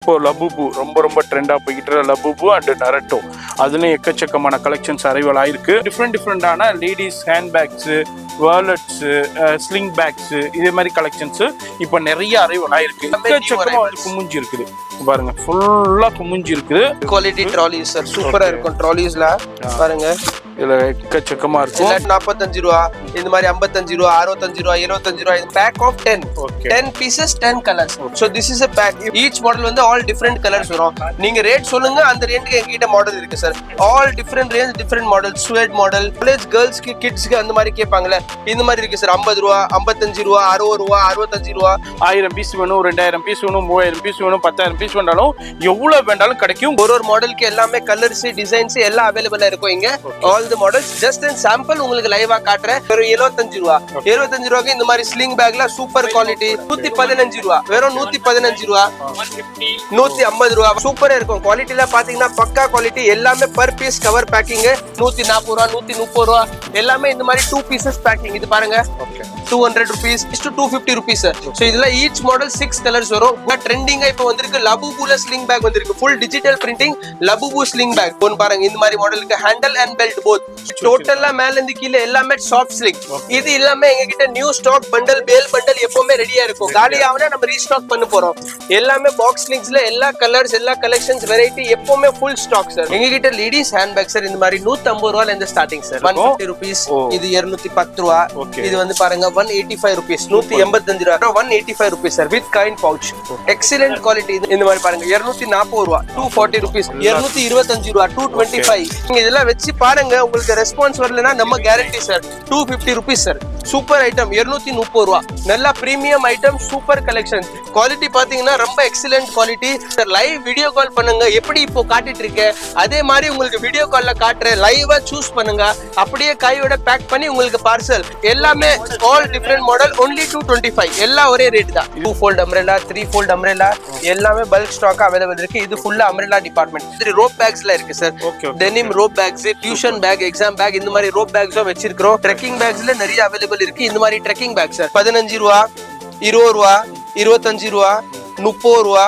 இப்போ லபுபு ரொம்ப ட்ரெண்டா போய்கிட்டு லபுபு அண்ட் நரட்டோ அதுலயும் எக்கச்சக்கமான கலெக்ஷன்ஸ் அரைவல் ஆயிருக்கு. டிஃப்ரெண்டான ladies hand bags, wallets, sling packs இதே மாதிரி கலெக்ஷன்ஸ் இப்போ நிறைய அரைவல் ஆயிருக்கு. எக்கச்சக்கமா வந்து குமிஞ்சி இருக்குது பாருங்க, ஃபுல்லா குமிஞ்சி இருக்குது. குவாலிட்டி ட்ராலிஸ் சார் சூப்பரா இருக்கும். ட்ராலிஸ்ல பாருங்க இதுல எக்கச்சக்கமா இருக்கும். 45 ரூபா இந்த மாதிரி 55 ரூபா 65 ரூபா 75 ரூபா. இது pack of 10 pieces 10 colours. So this is a pack. Each model வந்து ஆல் டிஃபரெண்ட் கலர்ஸ் வரும். நீங்க ரேட் சொல்லுங்க, அந்த ரேட்டுக்கு எங்ககிட்ட மாடல் இருக்கு sir. All different range, different model. Suede model, college கேர்ள்ஸ்க்கு, கிட்ஸ்க்கு அந்த மாதிரி கேட்பாங்கல்ல, இந்த மாதிரி இருக்கு சார். 50 ரூபா 55 ரூபா 60 ரூபா 65 ரூபா. 1000 பீஸ் வேணும், 2000 பீஸ் வேணும், 3000 பீஸ் வேணும், 10,000 பீஸ் வேண்டாலும் எவ்வளவு வேண்டாலும் கிடைக்கும். ஒரு மாடலுக்கு எல்லாமே கலர்ஸ், டிசைன்ஸ் எல்லாம் அவைலபிளா இருக்கும் இங்க. All the models just in sample உங்களுக்கு லைவா காட்டுறேன். வெறும் 75 ரூபா. 75 ரூபாய்க்கு இந்த மாதிரி ஸ்லிங் பேக்ல சூப்பர் குவாலிட்டி. 115 ரூபா, வெறும் 115 ரூபா. 150 ரூபா சூப்பரா இருக்கும். குவாலிட்டில பாத்தீங்கன்னா பக்கா குவாலிட்டி. எல்லாமே பர் பீஸ் கவர் பேக்கிங். 140 ரூபா 130 ரூபா எல்லாமே இந்த மாதிரி 2 பீசஸ் பேக்கிங். இது பாருங்க 200 rupees to 250 rupees sir. So இதுல ஈச் மாடல் 6 கலர்ஸ் வரும். ட்ரெண்டிங்கா இப்போ வந்திருக்கு லபுபுல ஸ்லிங் பேக் வந்திருக்கு. Full digital printing Labubu sling bag. One பாருங்க, இந்த மாதிரி மாடலுக்கு ஹேண்டல் அண்ட் பெல்ட் போத். டோட்டலா மேல இருந்து கீழே எல்லாமே சாஃப்ட் ஸ்லிங். இது எல்லாமே எங்க கிட்ட நியூ ஸ்டாக் பண்டல், பேல் பண்டல் எப்பவுமே ரெடியா இருக்கும். காலி ஆவனா நம்ம ரீஸ்டாக் பண்ண போறோம். எல்லாமே பாக்ஸ் லிங்க்ஸ்ல எல்லா கலர்ஸ், எல்லா கலெக்ஷன்ஸ், வெரைட்டி எப்பவுமே ஃபுல் ஸ்டாக் சார். எங்க கிட்ட லேடிஸ் ஹேண்ட் பேக் சார் இந்த மாதிரி 150 ரூபாயில இருந்து ஸ்டார்டிங் சார். 150 rupees. இது 210 ரூபா. இது வந்து பாருங்க 185 rupees. 185 ரூபா. 185 rupees sir with coin pouch. Excellent quality. இந்த மாதிரி பாருங்க 240 ரூபா 240 rupees. 225 ரூபா 225. நீங்க இதெல்லாம் வச்சு பாருங்க, உங்களுக்கு ரெஸ்பான்ஸ் வரலனா நம்ம guarantee sir. 250 rupees sir. Super item 230 ரூபா. நல்ல premium item, super collection. Quality பாத்தீங்கன்னா ரொம்ப excellent quality sir. Live video call பண்ணுங்க. எப்படி இப்போ காட்டிட்டு இருக்கேன் அதே மாதிரி உங்களுக்கு வீடியோ கால்ல காட்டுறேன். லைவா சூஸ் பண்ணுங்க, அப்படியே கையோட பேக் பண்ணி உங்களுக்கு பார்சல். எல்லாமே ஆல் டிஃபரெண்ட் மாடல். only 225. எல்லாம் ஒரே ரேட் தான். 2 fold umbrella, 3 fold umbrella எல்லாமே பல்க் ஸ்டாக் அவைலபிள் இருக்கு. இது ஃபுல்லா umbrella டிபார்ட்மெண்ட். இது ரோப் பேக்ஸ்ல இருக்கு sir. Denim rope bags, tuition bag, exam bag இந்த மாதிரி ரோப் பேக்ஸும் வச்சிருக்கிறோம். ட்ரெக்கிங் பேக்ஸ்ல நிறைய அவைலபிள் இருக்கு. இந்த மாதிரி ட்ரெக்கிங் பேக் சார் 15 ரூபா 20 ரூபா 25 ரூபா 30 ரூபா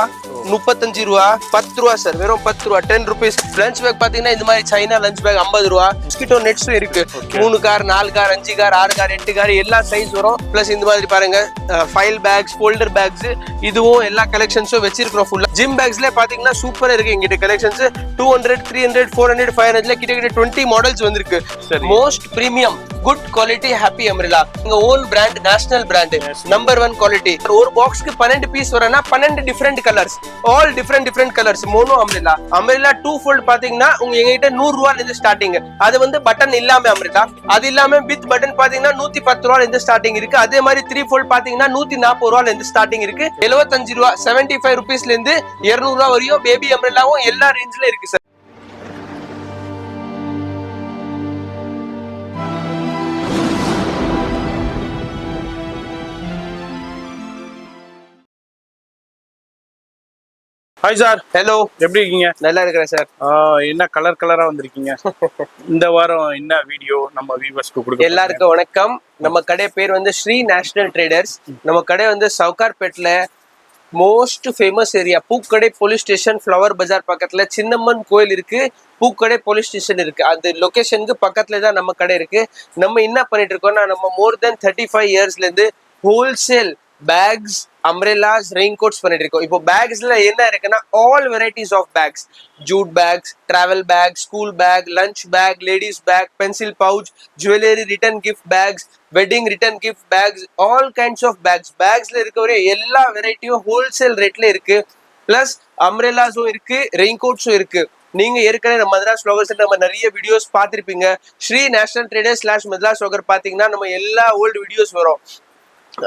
35 ரூபா 10 ரூபா சார். வெறும் 10 ரூபா 10 rupees. லஞ்ச் பேக் பாத்தீங்கன்னா இந்த மாதிரி சைனா லஞ்ச் பேக் 50 ரூபா. மஸ்கிட்டோ நெட்ஸும் இருக்கு. 3 car 4 car 5 car 6 car 8 car எல்லா சைஸ் வரும். பிளஸ் இந்த மாதிரி பாருங்க ஃபைல் பேக்ஸ், ஃபோல்டர் பேக்ஸ் இதுவும் எல்லா கலெக்ஷன்ஸும் வச்சிருக்கிறோம் ஃபுல்லா. ஜிம் பேக்ஸ்ல பாத்தீங்கன்னா சூப்பரா இருக்கு எங்கிட்ட கலெக்ஷன்ஸ். 200 300 400 500 கிட்ட 20 மாடல்ஸ் வந்திருக்கு. Most premium good quality happy umbrella. எங்க own brand, national brand, number 1 quality. ஒரு பாக்ஸ்க்கு 12 பீஸ் வரனா 12 different colours. All different colours. Mono umbrella. Umbrella 2 fold பாத்தீங்கன்னா உங்க எங்ககிட்ட 100 ரூபாயில இருந்து ஸ்டார்டிங். அது வந்து பட்டன் இல்லாம அம்ரெல்லா. அது இல்லாம வித் பட்டன் பாத்தீங்கன்னா 110 ரூபாயில இருந்து ஸ்டார்டிங் இருக்கு. அதே மாதிரி 3 fold பாத்தீங்கன்னா 140 ரூபாயில இருந்து ஸ்டார்டிங் இருக்கு. 75 ரூபா 75 rupeesல இருந்து 200 ரூபா வரையும் பேபி அம்ரெல்லாவும் எல்லா ரேஞ்ச்ல இருக்கு சார். Hi sir. ஹலோ, எப்படி இருக்கீங்க? நல்லா இருக்கிறேன் சார். என்ன கலரா வந்திருக்கீங்க இந்த வாரம்? என்ன வீடியோ நம்ம வியூவர்ஸ்க்கு கொடுக்க? எல்லாருக்கும் வணக்கம். நம்ம கடை பேர் வந்து ஸ்ரீ நேஷனல் ட்ரேடர்ஸ். நம்ம கடை வந்து சவுகார்பேட்ல மோஸ்ட் ஃபேமஸ் ஏரியா பூக்கடை போலீஸ் ஸ்டேஷன், ஃப்ளவர் பஜார் பக்கத்துல சின்னம்மன் கோயில் இருக்கு. பூக்கடை போலீஸ் ஸ்டேஷன் இருக்கு. அந்த லொகேஷனுக்கு பக்கத்துல தான் நம்ம கடை இருக்கு. நம்ம என்ன பண்ணிட்டு இருக்கோம்னா, நம்ம மோர் தென் 35 இயர்ஸ்ல இருந்து wholesale bags, umbrellas, rain coats பண்ணிட்டு இருக்கோம். இப்போ பேக்ஸ்ல என்ன இருக்குன்னா all varieties of bags. Jute bags, travel bag, school bag, lunch bag, ladies bag, pencil pouch, jewellery, return gift bags, wedding return gift bags, all kinds of bags. பேக்ஸ்ல இருக்கிற எல்லா வெரைட்டியும் wholesale ரேட்ல இருக்கு. பிளஸ் அம்ரெல்லாஸும் இருக்கு, ரெயின் கோட்ஸும் இருக்கு. நீங்க ஏற்கனவே நம்ம மதராஸ் வ்ளாகர்ஸ் நம்ம நிறைய வீடியோஸ் பார்த்திருப்பீங்க. ஸ்ரீ நேஷனல் ட்ரேடர்ஸ் / மதராஸ் வ்ளாகர் பாத்தீங்கன்னா நம்ம எல்லா ஓல்டு வீடியோஸ் வரும்.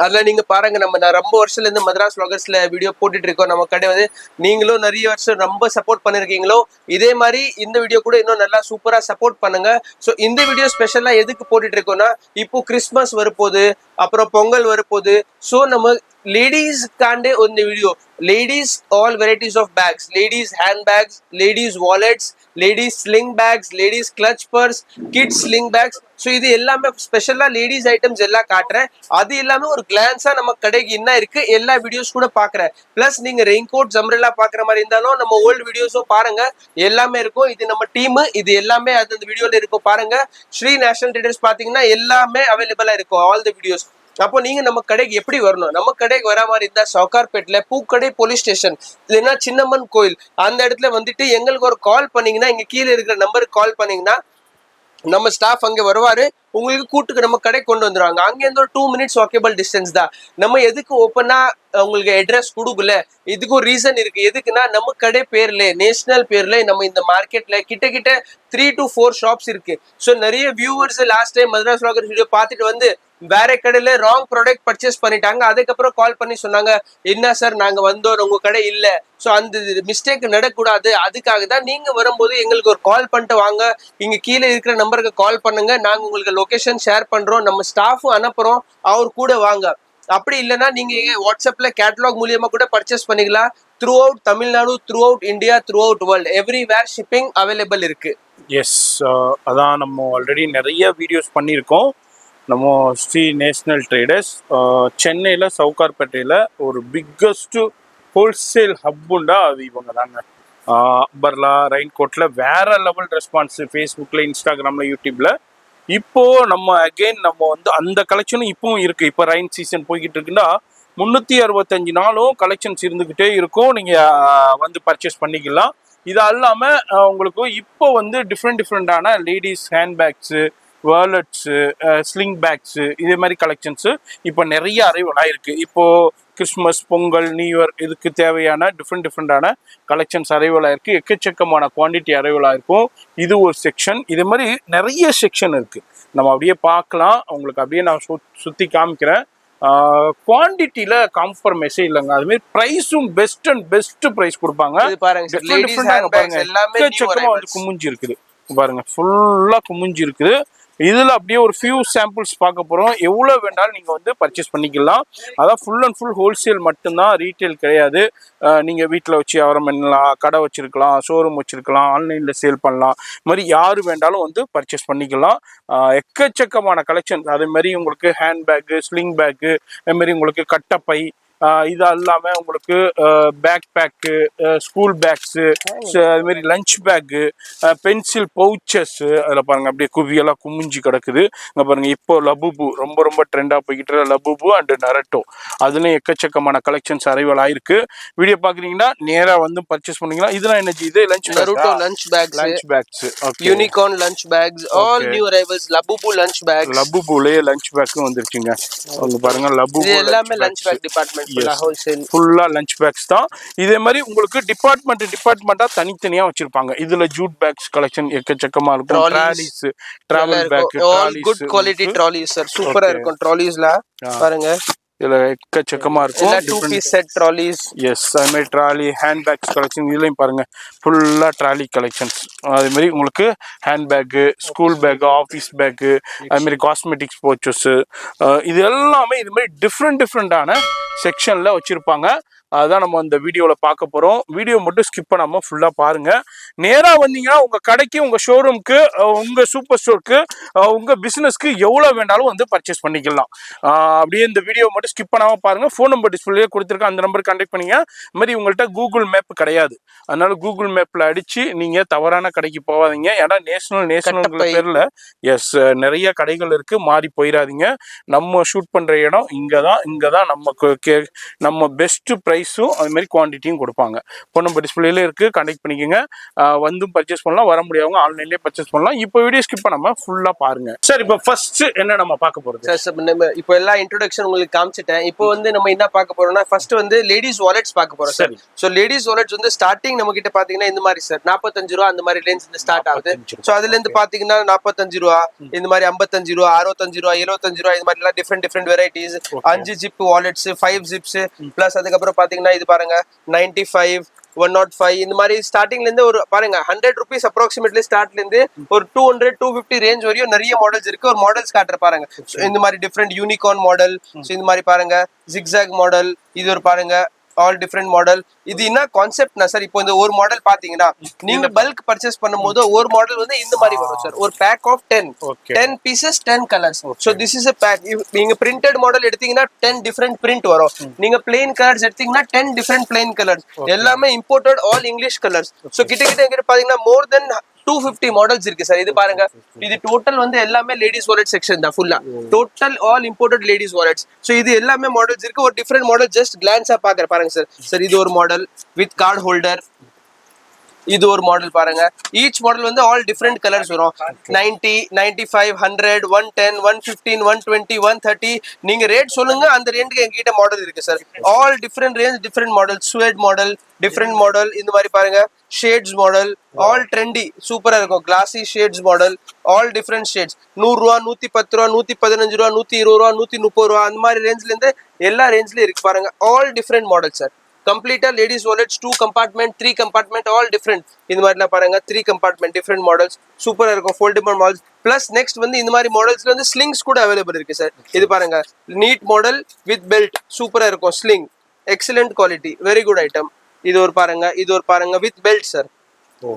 அதுல நீங்க பாருங்க, நம்ம ரொம்ப வருஷத்துல இருந்து மதராஸ் வ்ளாகர்ஸ்ல வீடியோ போட்டுட்டு இருக்கோம். நம்ம கடை வந்து நீங்களும் நிறைய வருஷம் ரொம்ப சப்போர்ட் பண்ணிருக்கீங்களோ, இதே மாதிரி இந்த வீடியோ கூட இன்னும் நல்லா சூப்பரா சப்போர்ட் பண்ணுங்க. ஸோ இந்த வீடியோ ஸ்பெஷலா எதுக்கு போட்டுட்டு இருக்கோம்னா, இப்போ கிறிஸ்மஸ் வரப்போகுது, அப்புறம் பொங்கல் வரப்போகுது. ஸோ நம்ம ladies kande on the video, ladies all varieties of bags, ladies handbags, ladies wallets, ladies sling bags, ladies clutch purse, kids sling bags. So இது எல்லாமே ஸ்பெஷலா லேடிஸ் ஐட்டம்ஸ் எல்லாம் காட்டுறேன். அது எல்லாமே ஒரு கிளான்ஸா நம்ம கடைக்கு என்ன இருக்கு எல்லா வீடியோஸ் கூட பாக்குறேன். பிளஸ் நீங்க ரெயின் கோட் ஜம்ரெல்லா பாக்குற மாதிரி இருந்தாலும் நம்ம ஓல்டு வீடியோஸும் பாருங்க, எல்லாமே இருக்கும். இது நம்ம டீம், இது எல்லாமே அது அந்த வீடியோல இருக்கும் பாருங்க. ஸ்ரீ நேஷனல் ட்ரேடர்ஸ் பாத்தீங்கன்னா எல்லாமே அவைலபிளா இருக்கும் ஆல் தி வீடியோஸ். அப்போ நீங்க நம்ம கடைக்கு எப்படி வரணும்? நம்ம கடைக்கு வர மாதிரி இருந்தா சவுகார்பேட்ல பூக்கடை போலீஸ் ஸ்டேஷன் இல்லைன்னா சின்னம்மன் கோயில் அந்த இடத்துல வந்துட்டு எங்களுக்கு ஒரு கால் பண்ணீங்கன்னா, இங்க கீழே இருக்கிற நம்பருக்கு கால் பண்ணீங்கன்னா நம்ம ஸ்டாஃப் அங்க வருவாரு, உங்களுக்கு கூட்டுக்கு நம்ம கடை கொண்டு வந்துருவாங்க. அங்கேருந்து ஒரு 2 minutes வாக்கபிள் டிஸ்டன்ஸ் தான். நம்ம எதுக்கு ஓப்பனா உங்களுக்கு அட்ரஸ் கொடுக்கல, இதுக்கு ஒரு ரீசன் இருக்கு. எதுக்குன்னா நம்ம கடை பேர்ல நேஷனல் பேர்ல நம்ம இந்த மார்க்கெட்ல கிட்ட 3 to 4 ஷாப்ஸ் இருக்கு. ஸோ நிறைய viewers last time Madras vloggers video பார்த்துட்டு வந்து வேற கடையில ராங் ப்ராடக்ட் பர்ச்சேஸ் பண்ணிட்டாங்க. அதுக்கப்புறம் கால் பண்ணி சொன்னாங்க, என்ன சார் நாங்க வந்தோம் உங்க கடை இல்ல. ஸோ அந்த மிஸ்டேக் நடக்கூடாது, அதுக்காக தான் நீங்க வரும்போது எங்களுக்கு ஒரு கால் பண்ணிட்டு வாங்க, இங்க கீழே இருக்கிற நம்பருக்கு கால் பண்ணுங்க, நாங்க உங்களுக்கு லொகேஷன் ஷேர் பண்றோம், நம்ம ஸ்டாஃபும் அனுப்புறோம், அவர் கூட வாங்க. அப்படி இல்லைன்னா நீங்க வாட்ஸ்அப்ல கேட்டலாக் மூலியமா கூட பர்ச்சேஸ் பண்ணிக்கலாம். Through out Tamil Nadu, through out India, through out world everywhere shipping available இருக்கு. எஸ், அதான் நம்ம ஆல்ரெடி நிறைய வீடியோஸ் பண்ணியிருக்கோம். நம்ம ஸ்ரீ நேஷனல் ட்ரேடர்ஸ் சென்னையில் சவுகார்பேட்டையில் ஒரு பிக்கஸ்ட்டு ஹோல்சேல் ஹப்புண்டா அது இவங்க தாங்க. அம்பர்லா ரெயின் கோட்டில் வேற லெவல் ரெஸ்பான்ஸு ஃபேஸ்புக்கில், இன்ஸ்டாகிராமில், யூடியூப்பில். இப்போது நம்ம அகெயின் நம்ம வந்து அந்த கலெக்ஷனும் இப்பவும் இருக்குது. இப்போ ரெயின் சீசன் போய்கிட்டு இருக்குன்னா 365 நாளும் கலெக்ஷன்ஸ் இருந்துக்கிட்டே இருக்கும். நீங்கள் வந்து பர்ச்சேஸ் பண்ணிக்கலாம். இது அல்லாமல் உங்களுக்கு இப்போ வந்து டிஃப்ரெண்டான ladies handbags, wallets, sling bags, இதே மாதிரி கலெக்ஷன்ஸு இப்போ நிறைய அரைவல் ஆயிருக்கு. இப்போது கிறிஸ்மஸ், பொங்கல், நியூ இயர் இதுக்கு தேவையான டிஃப்ரெண்டான கலெக்ஷன்ஸ் அரைவல் ஆயிருக்கு. எக்கச்சக்கமான குவான்டிட்டி அரைவல் ஆயிருக்கும். இது ஒரு செக்ஷன். இது மாதிரி நிறைய செக்ஷன் இருக்குது. நம்ம அப்படியே பார்க்கலாம். உங்களுக்கு அப்படியே நான் சுற்றி காமிக்கிறேன். குவான்டிட்டியில காம்ப்ரமைஸே இல்லைங்க. அதுமாதிரி ப்ரைஸும் பெஸ்ட் ப்ரைஸ் கொடுப்பாங்க. எக்கச்சக்கமாக வந்து குமிஞ்சு இருக்குது பாருங்க, ஃபுல்லாக குமிஞ்சு இருக்குது. இதில் அப்படியே ஒரு ஃபியூ சாம்பிள்ஸ் பார்க்க போகிறோம். எவ்வளோ வேண்டாலும் நீங்கள் வந்து பர்ச்சேஸ் பண்ணிக்கலாம். அதான் ஃபுல் அண்ட் ஃபுல் ஹோல்சேல் மட்டும்தான், ரீட்டைல் கிடையாது. நீங்கள் வீட்டில் வச்சு வியாபாரம் பண்ணலாம், கடை வச்சுருக்கலாம், ஷோரூம் வச்சுருக்கலாம், ஆன்லைனில் சேல் பண்ணலாம். இது மாதிரி யார் வேண்டாலும் வந்து பர்ச்சேஸ் பண்ணிக்கலாம். எக்கச்சக்கமான கலெக்ஷன். அதேமாதிரி உங்களுக்கு ஹேண்ட்பேக்கு, ஸ்லிங் பேக்கு, அதுமாரி உங்களுக்கு கட்டப்பை, இது இல்லாமல் உங்களுக்கு பேக் பேக்கு, ஸ்கூல் பேக்ஸு, அதுமாரி லஞ்ச் பேக்கு, பென்சில் பவுச்சஸ்ஸு, அதில் பாருங்கள் அப்படியே குவியெல்லாம் குமிஞ்சி கிடக்குது. இங்கே பாருங்கள், இப்போ லபுபு ரொம்ப ட்ரெண்டாக போய்கிட்டு லபுபு அண்டு நரட்டோ, அதுலேயும் எக்கச்சக்கமான கலெக்ஷன்ஸ் அரைவல் ஆயிருக்கு. வீடியோ பார்க்குறீங்கன்னா நேராக வந்து பர்ச்சேஸ் பண்ணிங்கன்னா. இதெல்லாம் என்ன இது lunch bags, unicorn lunch bags, all new arrivals, Labubu lunch bags. லபுபுலே லஞ்ச் பேக்கும் வந்துருச்சுங்க. அவங்க பாருங்க, லபுபு எல்லாமே லஞ்ச் பேக் டிபார்ட்மெண்ட் ஃபுல்லா லஞ்ச் பேக்ஸ் தான். இதே மாதிரி உங்களுக்கு டிபார்ட்மெண்டா தனித்தனியா வச்சிருப்பாங்க. இதுல ஜூட் பேக்ஸ் கலெக்ஷன் எக்கச்சக்கமா இருக்கும். Trolleys, travel back, all good quality trolleys sir, சூப்பரா இருக்கும். ட்ராலிஸ்ல பாருங்க, இதுல எக்கச்சக்கமா இருக்கும். 2 piece செட் ட்ராலிஸ். எஸ், அது மாதிரி ட்ராலி, ஹேண்ட் பேக்ஸ் கலெக்ஷன். இதுலயும் பாருங்க ஃபுல்லா ட்ராலி கலெக்ஷன்ஸ். அதே மாதிரி உங்களுக்கு hand bag, school bag, office bag, அது மாதிரி காஸ்மெட்டிக்ஸ் பர்ச்சஸ், இது எல்லாமே இது மாதிரி டிஃப்ரெண்டான செக்ஷன்ல வச்சிருப்பாங்க. அதுதான் நம்ம இந்த வீடியோவில் பார்க்க போகிறோம். வீடியோ மட்டும் ஸ்கிப் பண்ணாமல் ஃபுல்லாக பாருங்கள். நேராக வந்தீங்கன்னா உங்கள் கடைக்கு, உங்கள் ஷோரூமுக்கு, உங்கள் சூப்பர் ஸ்டோருக்கு, உங்கள் பிஸ்னஸ்க்கு எவ்வளோ வேண்டாலும் வந்து பர்ச்சேஸ் பண்ணிக்கலாம். அப்படியே இந்த வீடியோ மட்டும் ஸ்கிப் பண்ணாமல் பாருங்கள். ஃபோன் நம்பர் டிஸ்பிளே கொடுத்துருக்கேன், அந்த நம்பருக்கு கான்டாக்ட் பண்ணிங்க. இது மாதிரி உங்கள்கிட்ட கூகுள் மேப் கிடையாது, அதனால கூகுள் மேப்பில் அடித்து நீங்கள் தவறான கடைக்கு போகாதீங்க. ஏன்னா நேஷனல் பேரில் எஸ் நிறைய கடைகள் இருக்குது, மாறி போயிடாதீங்க. நம்ம ஷூட் பண்ணுற இடம் இங்கே தான் நம்ம பெஸ்ட்டு ப்ரைஸும் அது மாதிரி குவான்டிட்டியும் கொடுப்பாங்க. ஃபோன் நம்பர் டிஸ்பிளேல இருக்குது, கான்டாக்ட் பண்ணிக்கோங்க. வந்தும் பர்ச்சேஸ் பண்ணலாம், வர முடியாதவங்க ஆன்லைன்லேயே பர்ச்சேஸ் பண்ணலாம். இப்போ வீடியோ ஸ்கிப் பண்ணாமல் ஃபுல்லாக பாருங்க. சார், இப்போ ஃபர்ஸ்ட் என்ன நம்ம பார்க்க போகிறது? சார், நம்ம இப்போ எல்லா இன்ட்ரோடக்ஷன் உங்களுக்கு காமிச்சிட்டேன். இப்போ வந்து நம்ம என்ன பார்க்க போறோம்னா, ஃபர்ஸ்ட் வந்து லேடிஸ் வாலெட்ஸ் பார்க்க போறோம் சார். ஸோ லேடிஸ் வாலெட்ஸ் வந்து ஸ்டார்டிங் நம்ம கிட்ட பாத்தீங்கன்னா இந்த மாதிரி சார் 45 ரூபா அந்த மாதிரி ரேஞ்ச் ஸ்டார்ட் ஆகுது. ஸோ அதுல இருந்து பாத்தீங்கன்னா 45 ரூபா, இந்த மாதிரி 55 ரூபா, 65 ரூபா, 75 ரூபா, இந்த மாதிரி எல்லாம் different varieties. 5 zip wallets, 5 zips plus அதுக்கப்புறம் பாத்தீங்கன்னா இது பாருங்க 95, 105 இந்த மாதிரி ஸ்டார்டிங்ல இருந்து ஒரு பாருங்க 100 rupees அப்ராக்சிமேட்லி ஸ்டார்ட்ல இருந்து ஒரு 200 250 ரேஞ்ச் வரையும் நிறைய மாடல்ஸ் இருக்கு. ஒரு மாடல்ஸ் காட்டுற பாருங்க. இந்த மாதிரி டிஃப்ரெண்ட் யூனிகார்ன் மாடல், இந்த மாதிரி பாருங்க ஜிக்ஸாக் மாடல், இது ஒரு பாருங்க ஆல் டிஃப்ரெண்ட் மாடல். இது என்ன கான்செப்ட்னா சார், இப்போ இந்த ஒரு மாடல் பாத்தீங்கன்னா நீங்க பல்க் பர்ச்சேஸ் பண்ணும்போது ஒரு மாடல் வந்து இந்த மாதிரி வரும் சார். ஒரு pack of 10 pieces 10 colours. So this is a pack. நீங்க பிரிண்டட் மாடல் எடுத்தீங்கன்னா 10 டிஃப்ரெண்ட் பிரிண்ட் வரும். நீங்க பிளெயின் கலர்ஸ் எடுத்தீங்கன்னா 10 டிஃப்ரெண்ட் பிளெயின் கலர்ஸ். எல்லாமே imported all English colours. So கிட்ட பாத்தீங்கன்னா மோர் தென் 250 மாடல்ஸ் இருக்கு சார். இது பாருங்க, இது டோட்டல் வந்து எல்லாமே லேடிஸ் வாலெட் செக்ஷன் தான் ஃபுல்லா. Total all imported ladies wallets. So இது எல்லாமே மாடல்ஸ் இருக்கு. ஒரு டிஃபரெண்ட் மாடல் ஜஸ்ட் கிளான்ஸா பாக்குற பாருங்க சார். சார் இது ஒரு மாடல் வித் கார்டு ஹோல்டர். இது ஒரு மாடல் பாருங்க. ஈச் மாடல் வந்து ஆல் டிஃப்ரெண்ட் கலர்ஸ் வரும். 90 95 100 110 115 120 130 நீங்க ரேட் சொல்லுங்க, அந்த ரேஞ்சுக்கு எங்ககிட்ட மாடல் இருக்கு sir. All different range different model. Suede model, different model, இந்த மாதிரி பாருங்க ஷேட்ஸ் மாடல், ஆல் ட்ரெண்டி சூப்பரா இருக்கும். Classy shades model, all different shades. 100 ரூபா 110 ரூபா 115 ரூபா 120 ரூபா 130 ரூபா அந்த மாதிரி ரேஞ்ச்ல இருந்து எல்லா ரேஞ்ச்லயும் இருக்கு பாருங்க. All different model sir. கம்ப்ளீட்டா ladies wallets 2 compartment 3 compartment all different. இந்த மாதிரிலாம் பாருங்க 3 கம்பார்ட்மெண்ட் டிஃப்ரெண்ட் மாடல்ஸ் சூப்பரா இருக்கும். ஃபோல்டபிள் மாடல்ஸ் பிளஸ் நெக்ஸ்ட் வந்து இந்த மாதிரி மாடல்ஸ்ல வந்து ஸ்லிங்ஸ் கூட அவைலபிள் இருக்கு சார். இது பாருங்க நீட் மாடல் வித் பெல்ட் சூப்பரா இருக்கும். Sling excellent quality, very good item. இது ஒரு பாருங்க, இது ஒரு பாருங்க வித் பெல்ட் சார்.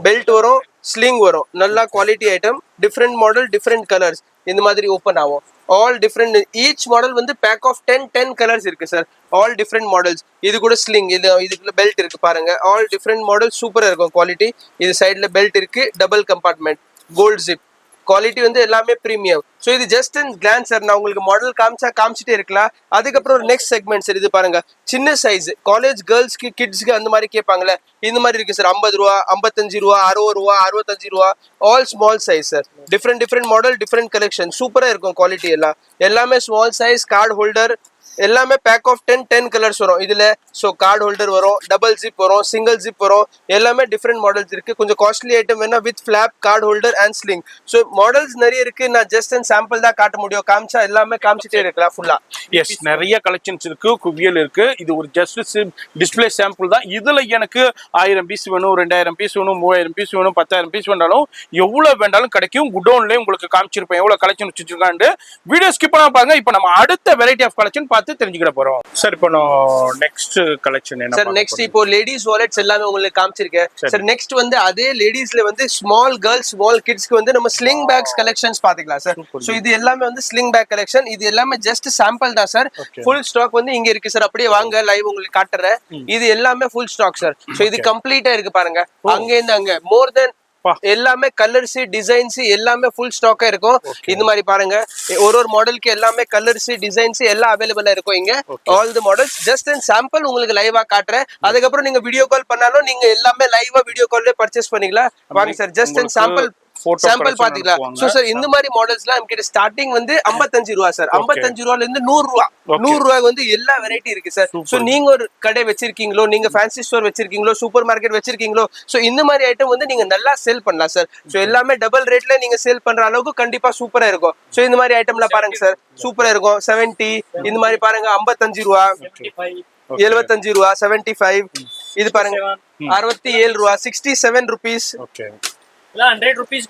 பெல்ட் வரும், ஸ்லிங் வரும், நல்லா quality item. Different model different colours இந்த மாதிரி ஓப்பன் ஆகும். ஆல் டிஃப்ரெண்ட் ஈச் மாடல் வந்து பேக் ஆஃப் 10 கலர்ஸ் இருக்கு சார். All different models. இது கூட ஸ்லிங், இதுக்குள்ள பெல்ட் இருக்கு பாருங்க. ஆல் டிஃப்ரெண்ட் மாடல் சூப்பரா இருக்கும் குவாலிட்டி. இது சைடுல பெல்ட் இருக்கு, double compartment, gold zip. Quality வந்து எல்லாமே பிரீமியம். ஸோ இது ஜஸ்ட் அண்ட் கிளான்ஸ் சார். நான் உங்களுக்கு மாடல் காமிச்சிட்டே இருக்கலாம். அதுக்கப்புறம் ஒரு நெக்ஸ்ட் செக்மெண்ட் சார். இது பாருங்க சின்ன சைஸ் காலேஜ் கேர்ள்ஸ்க்கு கிட்ஸ்க்கு அந்த மாதிரி கேட்பாங்களே, இந்த மாதிரி இருக்கு சார். 50 ரூபா 55 ரூபா 60 ரூபா 65 ரூபா all small size sir. Different model different collection சூப்பரா இருக்கும் குவாலிட்டி. எல்லாமே ஸ்மால் சைஸ். கார்டு ஹோல்டர் எல்லாமே பேக் ஆஃப் 10 கலர்ஸ் வரும் இதுல. ஸோ கார்டு ஹோல்டர் வரும், டபுள் ஜிப் வரும், சிங்கிள் ஜிப் வரும். எல்லாமே டிஃப்ரெண்ட் மாடல்ஸ் இருக்கு. கொஞ்சம் காஸ்ட்லி ஐட்டம் வேணா with flop, card holder and sling. So models நிறைய இருக்கு. நான் ஜஸ்ட் அண்ட் சாம்பிள் தான் காட்ட முடியும். காமிச்சா எல்லாமே காமிச்சிட்டே இருக்கலாம் ஃபுல்லா. எஸ், நிறைய கலெக்ஷன்ஸ் இருக்கு, குவியல் இருக்கு. இது ஒரு ஜஸ்ட் டிஸ்பிளே சாம்பிள் தான். இதுல எனக்கு 1000 பீஸ் வேணும், 2000 பீஸ் வேணும், 3000 பீஸ் வேணும், 10,000 பீஸ் வேண்டாலும் எவ்வளவு வேண்டாலும் கிடைக்கும். குடோன்லயே உங்களுக்கு காமிச்சிருப்பேன் எவ்வளவு கலெக்ஷன் வச்சிருக்காண்டு. வீடியோ ஸ்கிப் பண்ணாம பாருங்க. இப்போ நம்ம அடுத்த வெரைட்டி ஆஃப் கலெக்ஷன் பார்த்து தெரிஞ்சுக்கிட போறோம் சார். இப்போ நெக்ஸ்ட் கலெக்ஷன் என்ன சார்? நெக்ஸ்ட் இப்போ லேடிஸ் வாலெட்ஸ் எல்லாமே உங்களுக்கு காமிச்சிருக்கேன் சார். நெக்ஸ்ட் வந்து அதே லேடிஸ்ல வந்து ஸ்மால் கேர்ள்ஸ் ஸ்மால் கிட்ஸ்க்கு வந்து நம்ம ஸ்லிங் பேக்ஸ் கலெக்ஷன்ஸ் பாத்துக்கலாம் சார். சோ இது எல்லாமே வந்து ஸ்லிங் பேக் கலெக்ஷன். இது எல்லாமே ஜஸ்ட் சாம்பிள் தான் சார். ஃபுல் ஸ்டாக் வந்து இங்க இருக்கு சார். அப்படியே வாங்க லைவ் உங்களுக்கு காட்டுறேன். இது எல்லாமே ஃபுல் ஸ்டாக் சார். சோ இது கம்ப்ளீட்டா இருக்கு பாருங்க. அங்க இருந்து அங்க மோர் தென் எல்லாமே கலர்ஸ் டிசைன்ஸ் எல்லாமே ஃபுல் ஸ்டாக்கா இருக்கும். இந்த மாதிரி பாருங்க ஒரு மாடலுக்கு எல்லாமே கலர்ஸ் டிசைன்ஸ் எல்லாம் அவைலபிளா இருக்கும் இங்க. All the models just and sample உங்களுக்கு லைவா காட்டுறேன். அதுக்கப்புறம் நீங்க வீடியோ கால் பண்ணாலும் நீங்க எல்லாமே லைவா வீடியோ கால்ல பர்ச்சேஸ் பண்ணிக்கலாம். வாங்க சார், ஜஸ்ட் அண்ட் சாம்பிள் பாத்தீங்களா? சோ சார் இந்த மாதிரி மாடல்ஸ்லாம் நமக்கு ஸ்டார்டிங் வந்து 55 ரூபா சார். 55 ரூபால இருந்து 100 ரூபா 100 ரூபாய்க்கு வந்து எல்லா வெரைட்டி இருக்கு சார். சோ நீங்க ஒரு கடை வச்சிருக்கீங்களோ, நீங்க ஃபேன்சி ஸ்டோர் வச்சிருக்கீங்களோ, சூப்பர் மார்க்கெட் வச்சிருக்கீங்களோ, சோ இந்த மாதிரி ஐட்டம் வந்து நீங்க நல்லா சேல் பண்ணலாம் சார். சோ எல்லாமே டபுள் ரேட்ல நீங்க சேல் பண்ற அளவுக்கு கண்டிப்பா சூப்பரா இருக்கும். சோ இந்த மாதிரி ஐட்டம்லாம் பாருங்க சார், சூப்பரா இருக்கும். 70 இந்த மாதிரி பாருங்க 55 ரூபா 75 ரூபா 75. இது பாருங்க 67 ரூபா 67 rupees. 100 rupees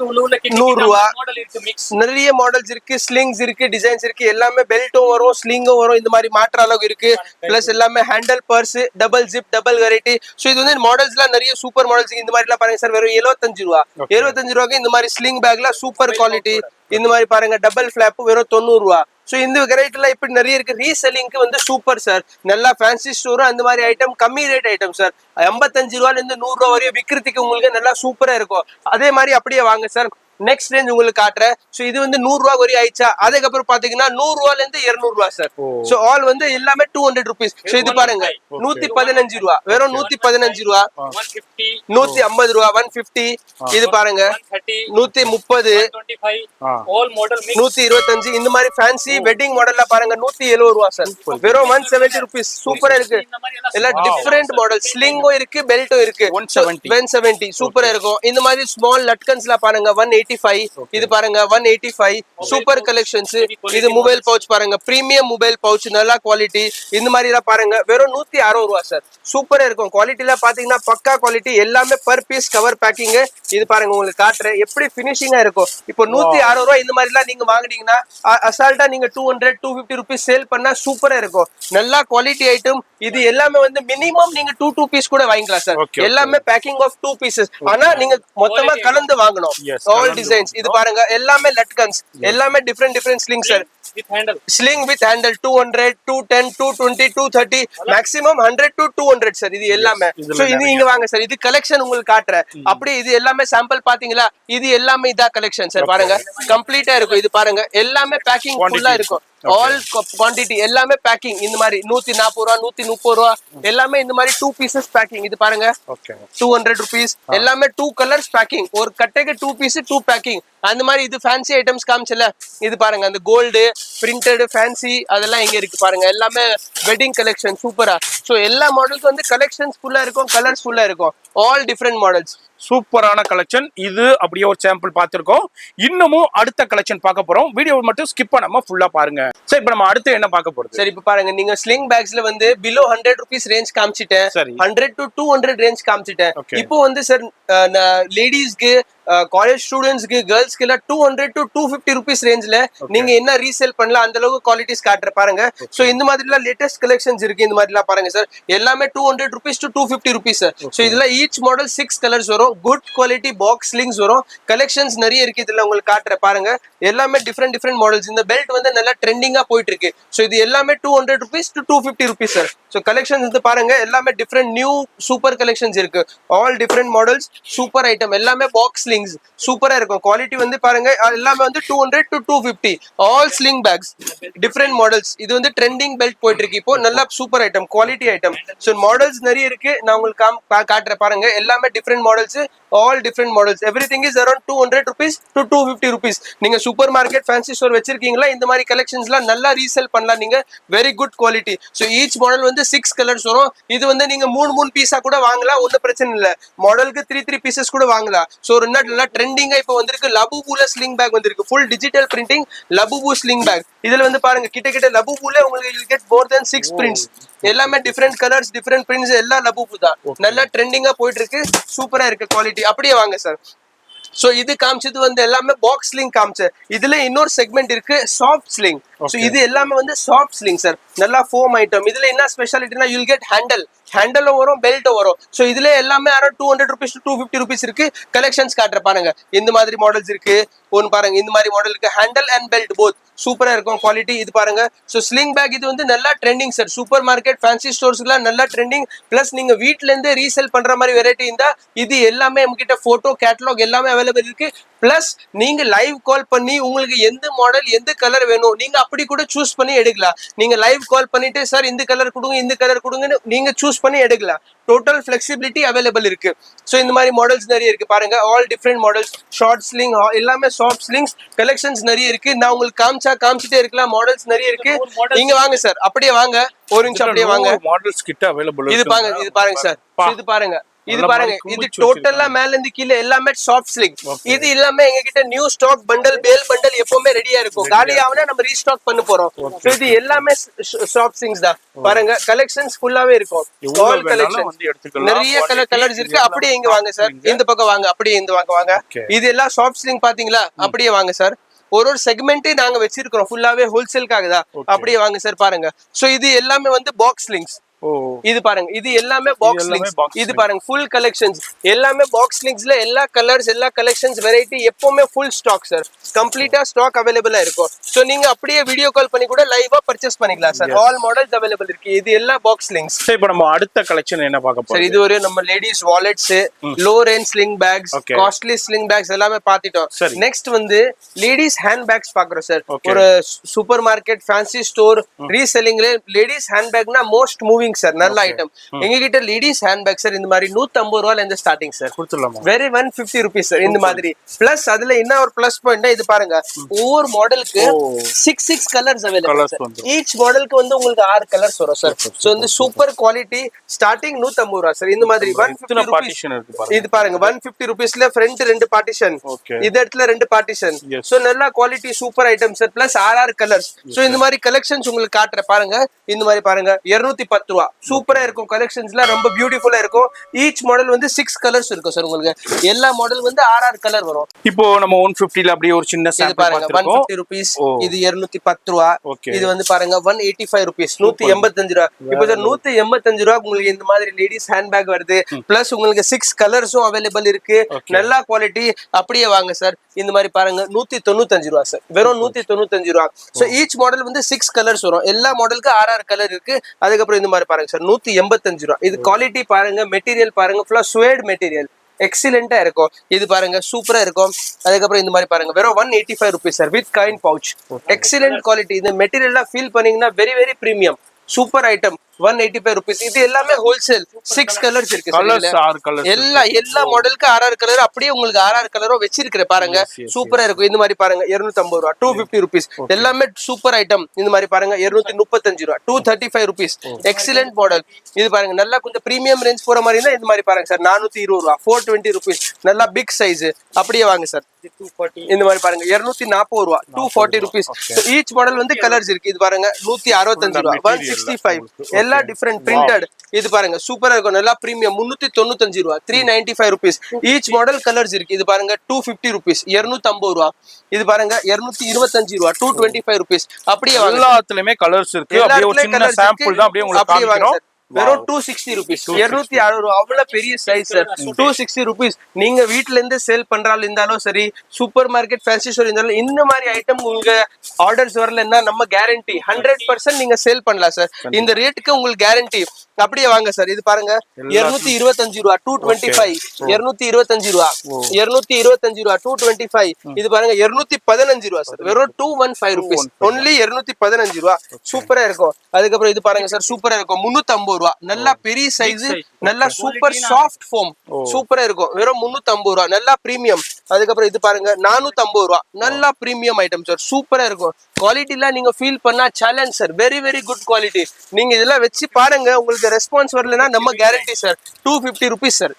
நிறைய மாடல்ஸ் இருக்கு, ஸ்லிங்ஸ் இருக்கு, டிசைன்ஸ் இருக்கு. எல்லாமே பெல்ட்டும் வரும், ஸ்லிங்கும் வரும். இந்த மாதிரி மாற்ற அளவுக்கு இருக்கு. பிளஸ் எல்லாமே handle purse, double zip, double variety. So இது வந்து மாடல்ஸ்லாம் நிறைய சூப்பர் மாடல்ஸ். இந்த மாதிரி எல்லாம் பாருங்க சார், வெறும் 75 ரூபா 75 ரூபாய்க்கு இந்த மாதிரி ஸ்லிங் பேக்ல சூப்பர் குவாலிட்டி. இந்த மாதிரி பாருங்க டபுள் ஃபிளாப் வெறும் 90 ரூபா. சோ இந்த வெரைட்டி எல்லாம் இப்படி நிறைய இருக்கு. ரீசெல்லிங்க்கு வந்து சூப்பர் சார். நல்லா ஃபேன்சி ஸ்டோர் அந்த மாதிரி ஐட்டம் கம்மி ரேட் ஐட்டம் சார். 55 ரூபால இருந்து 100 ரூபா வரையும் விக்கிறதுக்கு உங்களுக்கு நல்லா சூப்பரா இருக்கும். அதே மாதிரி அப்படியே வாங்க சார். நெக்ஸ்ட் ரேஞ்ச் உங்களுக்கு காட்டுறேன். சோ இது வந்து 100 ரூபா வரையும் ஆயிடுச்சா. அதுக்கப்புறம் பாத்தீங்கன்னா 100 ரூபால இருந்து 200 ரூபா சார். சோ ஆல் வந்து எல்லாமே 200 rupees. சோ இது பாருங்க 115 ரூபா வெறும் 115 ரூபா 150 ரூபா 150. இது பாருங்க 130 all model mix 125. இந்த மாதிரி ஃபேன்சி வெட்டிங் மாடல்ல பாருங்க 170 ரூபா சார். வெறும் 170 rupees. சூப்பரா இருக்கு. எல்லாம் டிஃபரெண்ட் மாடல். ஸ்லிங்கும் இருக்கு, பெல்ட்டும் இருக்கு. 170 சூப்பரா இருக்கும். இந்த மாதிரி ஸ்மால் லட்கன்ஸ்ல பாருங்க 180 185 இது பாருங்க 185 சூப்பர் கலெக்ஷன்ஸ் இது மொபைல் பவுச் பாருங்க பிரீமியம் மொபைல் பவுச் நல்ல குவாலிட்டி இந்த மாதிரி எல்லாம் பாருங்க வெறும் 160 ரூபா சார் சூப்பரா இருக்கும் குவாலிட்டில பாத்தீங்கன்னா பக்கா குவாலிட்டி எல்லாமே பர் பீஸ் கவர் பேக்கிங் இது பாருங்க உங்களுக்கு காட்டுறேன் எப்படி பினிஷிங்கா இருக்கும் இப்போ 160 ரூபா இந்த மாதிரி எல்லாம் நீங்க வாங்குனீங்கன்னா அசால்ட்டா நீங்க 200 250 ருபீஸ் சேல் பண்ணா சூப்பரா இருக்கும் நல்ல குவாலிட்டி ஐட்டம் இது எல்லாமே வந்து மினிமம் நீங்க 2 பீஸ் கூட வாங்கிக்கலாம் சார் எல்லாமே பேக்கிங் ஆஃப் 2 பீசஸ் ஆனா நீங்க மொத்தமா கலந்து வாங்கணும் ஆல் டிசைன்ஸ் இது பாருங்க எல்லாமே லட்கன்ஸ் எல்லாமே different sling sir with handle. Sling with handle 200, 210, 220, 230, maximum 100 to 200 sir இது எல்லாமே. சோ இது இங்க வாங்க சார் இது கலெக்ஷன் உங்களுக்கு காட்டுறேன். அப்படியே இது எல்லாமே சாம்பிள் பாத்தீங்களா இது எல்லாமே இதா கலெக்ஷன் சார் பாருங்க கம்ப்ளீட்டா இருக்கும் இது பாருங்க எல்லாமே பேக்கிங் ஃபுல்லா இருக்கும் ஆல் குவாண்டிட்டி எல்லாமே பேக்கிங் இந்த மாதிரி 140 ரூபா 130 ரூபா எல்லாமே இந்த மாதிரி 2 பீசஸ் பேக்கிங் இது பாருங்க 200 rupees எல்லாமே 2 கலர்ஸ் பேக்கிங் ஒரு கட்டைக்கு 2 பீஸ் 2 பேக்கிங் அந்த மாதிரி இது ஃபேன்சி ஐட்டம்ஸ் காமிச்சல இது பாருங்க அந்த கோல்டு பிரிண்டட் ஃபேன்சி அதெல்லாம் இங்க இருக்கு பாருங்க எல்லாமே வெட்டிங் கலெக்ஷன் சூப்பரா சோ எல்லா மாடல்ஸ் வந்து கலெக்ஷன்ஸ் ஃபுல்லா இருக்கும் கலர்ஸ் ஃபுல்லா இருக்கும் ஆல் டிஃபரெண்ட் மாடல்ஸ் சூப்பரான கலெக்ஷன் இது அப்படியே ஒரு சாம்பிள் பார்த்திருக்கோம் இன்னமும் அடுத்த கலெக்ஷன் பார்க்க போறோம் வீடியோ மட்டும் ஸ்கிப் பண்ணாம ஃபுல்லா பாருங்க சரி இப்போ நம்ம அடுத்து என்ன பார்க்க போறோம் சரி இப்போ பாருங்க நீங்க ஸ்லிங் பேக்ஸ்ல வந்து பிலோ 100 rupees ரேஞ்ச் காமிச்சிட்டேன் 100 to 200 ரேஞ்ச் காமிச்சிட்டேன் இப்போ வந்து சார் லேடிஸ்க்கு காலேஜ் ஸ்டூடெண்ட்ஸ்க்கு கேர்ள்ஸ்க்கு எல்லாம் 200 to 250 rupees ரேஞ்ச்ல நீங்க என்ன ரீசேல் பண்ணலாம் அந்த அளவுக்கு குவாலிட்டிஸ் காட்டுற பாருங்க சோ இந்த மாதிரிலாம் லேட்டஸ்ட் கலெக்ஷன்ஸ் இருக்கு இந்த மாதிரிலாம் பாருங்க சார் எல்லாமே 200 rupees to 250 rupees sir so இதுல ஈச் மாடல் 6 கலர்ஸ் வரும் குட் குவாலிட்டி பாக்ஸ் லிங்க்ஸ் வரும் கலெக்ஷன்ஸ் நிறைய இருக்கு இதுல உங்களுக்கு காட்டுற பாருங்க எல்லாமே டிஃபரெண்ட் மாடல்ஸ் இந்த பெல்ட் வந்து நல்லா ட்ரெண்டிங்கா போயிட்டு இருக்கு சோ இது எல்லாமே 200 rupees to 250 rupees sir so collections வந்து பாருங்க எல்லாமே டிஃபரெண்ட் நியூ சூப்பர் கலெக்ஷன்ஸ் இருக்கு all different models super item எல்லாமே பாக்ஸ் லிங்க்ஸ் சூப்பரா இருக்கும் குவாலிட்டி வந்து பாருங்க எல்லாமே வந்து 200 to 250 all sling packs different models இது வந்து ட்ரெண்டிங் பெல்ட் போயிட்டு இருக்கு இப்போ நல்ல super item quality item so models நிறைய இருக்கு நான் உங்களுக்கு காட்டுறேன் பாருங்க எல்லாமே different models all different models everything is around 200 rupees to 250 rupees நீங்க சூப்பர் மார்க்கெட் ஃபேன்சி ஸ்டோர் வச்சிருக்கீங்களா இந்த மாதிரி கலெக்ஷன்ஸ்லாம் நல்லா ரீசேல் பண்ணலாம் நீங்க very good quality so each model வந்து 6 கலர்ஸ் வரும் இது வந்து நீங்க 3 பீஸா கூட வாங்கலாம் ஒன்னும் பிரச்சனை இல்ல மாடலுக்கு 3 பீசஸ் கூட வாங்கலாம் சோ ஒரு நல்லா ட்ரெண்டிங்கா இப்போ வந்திருக்கு லபுபுல ஸ்லிங் பேக் வந்திருக்கு full digital printing Labubu sling bag இதுல வந்து பாருங்க கிட்ட லபுபுல உங்களுக்கு you get more then 6 prints எல்லாமே டிஃபரெண்ட் கலர்ஸ் டிஃபரெண்ட் பிரிண்ட்ஸ் எல்லாம் லபுபு தான் நல்லா ட்ரெண்டிங்கா போயிட்டு இருக்கு சூப்பரா இருக்கு குவாலிட்டி அப்படியே வாங்க சார் சோ இது காமிச்சது வந்து எல்லாமே பாக்ஸ் ஸ்லிங் காமிச்சேன் இதுல இன்னொரு செக்மெண்ட் இருக்கு சாஃப்ட் ஸ்லிங் சோ இது எல்லாமே வந்து சாஃப்ட் ஸ்லிங் சார் நல்லா ஃபோம் ஐட்டம் இதுல என்ன ஸ்பெஷாலிட்டினா யூல் கெட் ஹேண்டலும் வரும் பெல்ட்டும் வரும் சோ இதுல எல்லாமே அரௌண்ட் 200 rupees to 250 rupees இருக்கு கலெக்ஷன்ஸ் காட்டுற பாருங்க இந்த மாதிரி மாடல்ஸ் இருக்கு ஒன்னு பாருங்க இந்த மாதிரி மாடல் இருக்கு ஹேண்டல் அண்ட் பெல்ட் போத் சூப்பரா இருக்கும் குவாலிட்டி இது பாருங்க சோ ஸ்லிங் பேக் இது வந்து நல்லா trending sir supermarket fancy ஸ்டோர்ஸ்ல நல்லா ட்ரெண்டிங் பிளஸ் நீங்க வீட்ல இருந்தே ரீசேல் பண்ற மாதிரி வெரைட்டி இருந்தா இது எல்லாமே நம்மகிட்ட போட்டோ கேட்டலாக் எல்லாமே அவைலபிள் இருக்கு பிளஸ் நீங்க லைவ் கால் பண்ணி உங்களுக்கு எந்த மாடல் எந்த கலர் வேணும் நீங்க அப்படி கூட சூஸ் பண்ணி எடுக்கலாம் நீங்க லைவ் கால் பண்ணிட்டு சார் இந்த கலர் கொடுங்கன்னு நீங்க சூஸ் பண்ணி எடுக்கலாம் டோட்டல் ஃபிளெக்சிபிலிட்டி அவைலபிள் இருக்கு சோ இந்த மாதிரி மாடல்ஸ் நிறைய இருக்கு பாருங்க all different models short sling எல்லாமே சாஃப்ட் ஸ்லிங்ஸ் கலெக்ஷன்ஸ் நிறைய இருக்கு நான் உங்களுக்கு காமிச்சிட்டே இருக்கலாம் மாடல்ஸ் நிறைய இருக்கு நீங்க வாங்க சார் அப்படியே வாங்க ஒரு நிமிஷம் அப்படியே வாங்க மாடல்ஸ் கிட்ட அவைலபிள் இது பாருங்க சார் இது பாருங்க இது டோட்டலா மேல இருந்து கீழே எல்லாமே சாஃப்ட் ஸ்லிங் இது எல்லாமே எங்க கிட்ட நியூ ஸ்டாக் பண்டல் பேல் பண்டல் எப்பவுமே ரெடியா இருக்கும் காலி ஆவனா நம்ம ரீஸ்டாக் பண்ண போறோம் சோ இது எல்லாமே சாஃப்ட் ஸ்லிங்ஸ் தான் பாருங்க கலெக்ஷன்ஸ் ஃபுல்லாவே இருக்கும் ஆல் கலெக்ஷன் நிறைய கலர்ஸ் இருக்கு அப்படியே இங்க வாங்க சார் இந்த பக்கம் வாங்க அப்படியே இந்த பக்கம் வாங்க இது எல்லாம் சாஃப்ட் ஸ்லிங் பாத்தீங்களா அப்படியே வாங்க சார் ஒரு செக்மெண்ட் நாங்க வச்சிருக்கிறோம் ஃபுல்லாவே ஹோல்சேலுக்காக தான் அப்படியே வாங்க சார் பாருங்க சோ இது எல்லாமே வந்து பாக்ஸ் லிங்க்ஸ் இது பாருங்க இது எல்லாமே பாக்ஸ் லிங்க்ஸ் இது பாருங்க ஃபுல் கலெக்ஷன்ஸ் எல்லாமே பாக்ஸ் லிங்க்ஸ்ல எல்லா கலர்ஸ் எல்லா கலெக்ஷன்ஸ் வெரைட்டி எப்பவுமே ஃபுல் ஸ்டாக் சார் கம்ப்ளீட்டா ஸ்டாக் அவைலபிளா இருக்கும் சோ நீங்க அப்படியே வீடியோ கால் பண்ணி கூட லைவா பர்ச்சேஸ் பண்ணிக்கலாம் சார் ஆல் மாடல்ஸ் அவைலபிள் இருக்கு இது எல்லா பாக்ஸ் லிங்க்ஸ் இப்போ நம்ம அடுத்த கலெக்ஷன் என்ன பார்க்க போறோம் சார் இது ஒரு நம்ம ladies wallets low range sling bags costly sling bags எல்லாமே பாத்துட்டோம் நெக்ஸ்ட் வந்து லேடிஸ் ஹேண்ட் பேக்ஸ் பாக்குறோம் சார் ஒரு சூப்பர் மார்க்கெட் ஃபேன்சி ஸ்டோர் ரீசெல்லிங்ல லேடிஸ் ஹேண்ட் பேக்னா மோஸ்ட் மூவிங் மூவிங் சார் நல்ல ஐட்டம் எங்க கிட்ட லேடிஸ் ஹேண்ட்பேக் சார் இந்த மாதிரி 150 ரூபாயில இருந்து ஸ்டார்டிங் சார் கொடுத்துடலாமா? வெரி 150 ருபீஸ் சார் இந்த மாதிரி பிளஸ் அதுல என்ன ஒரு பிளஸ் பாயிண்ட் இது பாருங்க ஒவ்வொரு மாடலுக்கு 6 கலர்ஸ் அவைலபிள் சார் ஈச் மாடலுக்கு வந்து உங்களுக்கு 6 கலர்ஸ் வரும் சார் சோ இந்த சூப்பர் குவாலிட்டி ஸ்டார்டிங் 150 ரூபாய் சார் இந்த மாதிரி 150 ரூபாய் பார்ட்டிஷன் இருக்கு பாருங்க. இது பாருங்க 150 ருபீஸ்ல ஃப்ரண்ட் 2 பார்ட்டிஷன் இந்த இடத்துல 2 பார்ட்டிஷன் சோ நல்ல quality super item sir plus 6 colours so இந்த மாதிரி கலெக்ஷன்ஸ் உங்களுக்கு காட்டுறேன் பாருங்க இந்த மாதிரி பாருங்க 210 ரூபாய் சூப்பரா இருக்கும் கலெக்ஷன்ஸ்ல ரொம்ப பியூட்டிஃபுல்லா இருக்கும் ஈச் மாடல் வந்து 6 கலர்ஸ் இருக்கும் சார் உங்களுக்கு எல்லா மாடல் வந்து 6 கலர் வரும் இப்போ நம்ம 150 ல அப்படியே ஒரு சின்ன இது சாம்பிள் பாருங்க பார்த்திருக்கோம். 150 rupees இது 210 ரூபாய் இது வந்து பாருங்க 185 rupees 185 ரூபாய் இப்போ சார் 185 ரூபாய் உங்களுக்கு இந்த மாதிரி லேடிஸ் ஹேண்ட்பேக் வருது பிளஸ் உங்களுக்கு 6 கலர்ஸும் அவைலபிள் இருக்கு நல்ல குவாலிட்டி அப்படியே வாங்க சார் இந்த மாதிரி பாருங்க 195 ரூபாய் சார் வெறும் 195 ரூபாய் சோ ஈச் மாடல் வந்து 6 கலர்ஸ் வரும் எல்லா மாடலுக்கு 6 கலர் இருக்கு அதுக்கப்புறம் இந்த மாதிரி பாருங்க சார் 185 ரூபாய் இது குவாலிட்டி பாருங்க மெட்டீரியல் பாருங்க ஃபுல்லா ஸ்வேட் மெட்டீரியல் எக்ஸலண்டா இருக்கும் இது பாருங்க சூப்பரா இருக்கும் அதுக்கப்புறம் இந்த மாதிரி பாருங்க வெறும் 185 rupees sir with coin pouch excellent quality இந்த மெட்டீரியல்லாம் ஃபீல் பண்ணீங்கன்னா very very premium super item 185 rupees இது எல்லாமே ஹோல்சேல் 6 கலர்ஸ் இருக்கு எல்லா மாடலுக்கு 6 கலர் அப்படியே உங்களுக்கு 6 கலரும் வச்சிருக்கிற பாருங்க சூப்பரா இருக்கும் இந்த மாதிரி பாருங்க 250 ரூபாய் 250 rupees எல்லாமே சூப்பர் ஐட்டம் இந்த மாதிரி பாருங்க 235 ரூபாய் 235 rupees எக்ஸலண்ட் மாடல் இது பாருங்க நல்லா கொஞ்சம் பிரீமியம் ரேஞ்ச் போற மாதிரி இருந்தா இந்த மாதிரி பாருங்க சார் 420 ரூபாய் 420 rupees நல்லா பிக் சைஸ் அப்படியே வாங்க சார் இந்த மாதிரி பாருங்க 240 ரூபாய் 240 rupees ஈச் மாடல் வந்து கலர்ஸ் இருக்கு இது பாருங்க 165 ரூபாய் 165 எல்லா டிஃபரெண்ட் பிரிண்டட் இது பாருங்க சூப்பரா இருக்கும் நல்லா பிரீமியம் 395 ரூபாய் 395 rupees ஈச் மாடல் கலர்ஸ் இருக்கு இது பாருங்க 250 rupees 250 ரூபாய் இது பாருங்க 225 ரூபாய் 225 rupees அப்படியே வாங்க எல்லாத்துலயுமே கலர்ஸ் இருக்கு அப்படியே ஒரு சின்ன சாம்பிள் தான் அப்படியே உங்களுக்கு காமிக்கிறோம் வெறும் 260 rupees 260 ரூபாய் அவ்வளவு பெரிய சைஸ் சார் 260 rupees நீங்க வீட்ல இருந்து சேல் பண்றாலும் இருந்தாலும் சரி சூப்பர் மார்க்கெட் ஃபேன்சி ஸ்டோர் இருந்தாலும் இந்த மாதிரி ஐட்டம் உங்களுக்கு ஆர்டர்ஸ் வரலன்னா நம்ம கேரண்டி 100% நீங்க சேல் பண்ணலாம் சார் இந்த ரேட்டுக்கு உங்களுக்கு கேரண்டி அப்படியே வாங்க சார் இது பாருங்க 225 ரூபாய் 225 225 ரூபாய் 225 ரூபாய் 225 இது பாருங்க 215 ரூபாய் சார் வெறும் 215 rupees ஒன்லி 215 ரூபாய் சூப்பரா இருக்கும் அதுக்கப்புறம் இது பாருங்க சார் சூப்பரா இருக்கும் 350 ரூபாய் நல்லா பெரிய சைஸ் நல்லா சூப்பர் சாஃப்ட் ஃபோம் சூப்பரா இருக்கும் வெறும் 350 ரூபாய் நல்லா பிரீமியம் அதுக்கப்புறம் இது பாருங்க 450 ரூபாய் நல்லா பிரீமியம் ஐட்டம் சார் சூப்பரா இருக்கும் குவாலிட்டில நீங்க ஃபீல் பண்ணா challenge sir very very good quality நீங்க இதெல்லாம் வச்சு பாருங்க உங்களுக்கு ரெஸ்பான்ஸ் வரலனா நம்ம கேரண்டி சார் 250 rupees சார்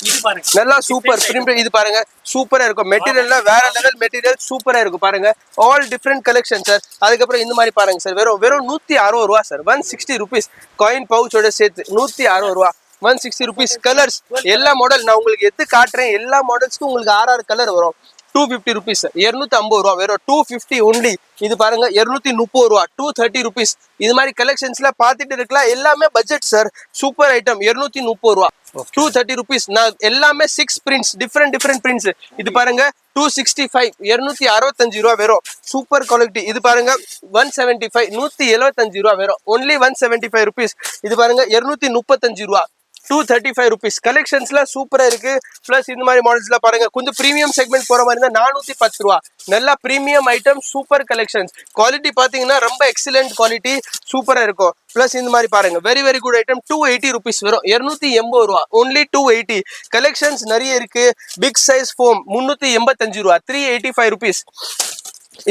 இது பாருங்க நல்லா சூப்பர் பிரிண்ட் இது பாருங்க சூப்பரா இருக்கும் மெட்டீரியல்ல வேற லெவல் மெட்டீரியல் சூப்பரா இருக்கும் பாருங்க ஆல் டிஃபரெண்ட் கலெக்ஷன் சார் அதுக்கப்புறம் இந்த மாதிரி பாருங்க சார் வெறும் 160 ரூபாய் சார் 160 rupees காயின் பவுச்சோட சேர்த்து 160 ரூபாய் 160 rupees கலர்ஸ் எல்லா மாடல் நான் உங்களுக்கு எது காட்டுறேன் எல்லா மாடல்ஸ்க்கும் உங்களுக்கு 6 கலர் வரும் 250 rupees 250 ரூபாய் வெறும் 250 ஒன்லி இது பாருங்க 230 ரூபாய் 230 rupees இது மாதிரி கலெக்ஷன்ஸ்ல பாத்துட்டு இருக்கலாம் எல்லாமே பட்ஜெட் சார் சூப்பர் ஐட்டம் 230 ரூபாய் 230 rupees நான் எல்லாமே 6 prints டிஃபரெண்ட் prints இது பாருங்க 265 265 ரூபாய் வெறும் சூப்பர் குவாலிட்டி இது பாருங்க 175 175 ரூபாய் வெறும் ஒன்லி 175 rupees இது பாருங்க 235 ரூபாய் 235 rupees கலெக்ஷன்ஸ்ல சூப்பரா இருக்கு பிளஸ் இந்த மாதிரி மாடல்ஸ்ல பாருங்க கொஞ்சம் பிரீமியம் செக்மெண்ட் போற மாதிரி இருந்தா 410 ரூபாய் நல்லா premium item super collections quality பாத்தீங்கன்னா ரொம்ப எக்ஸலண்ட் குவாலிட்டி சூப்பரா இருக்கும் பிளஸ் இந்த மாதிரி பாருங்க very very good item 280 rupees வரும் 280 ரூபாய் ஒன்லி 280 கலெக்ஷன்ஸ் நிறைய இருக்கு பிக் சைஸ் ஃபோம் 385 ரூபாய் 385 rupees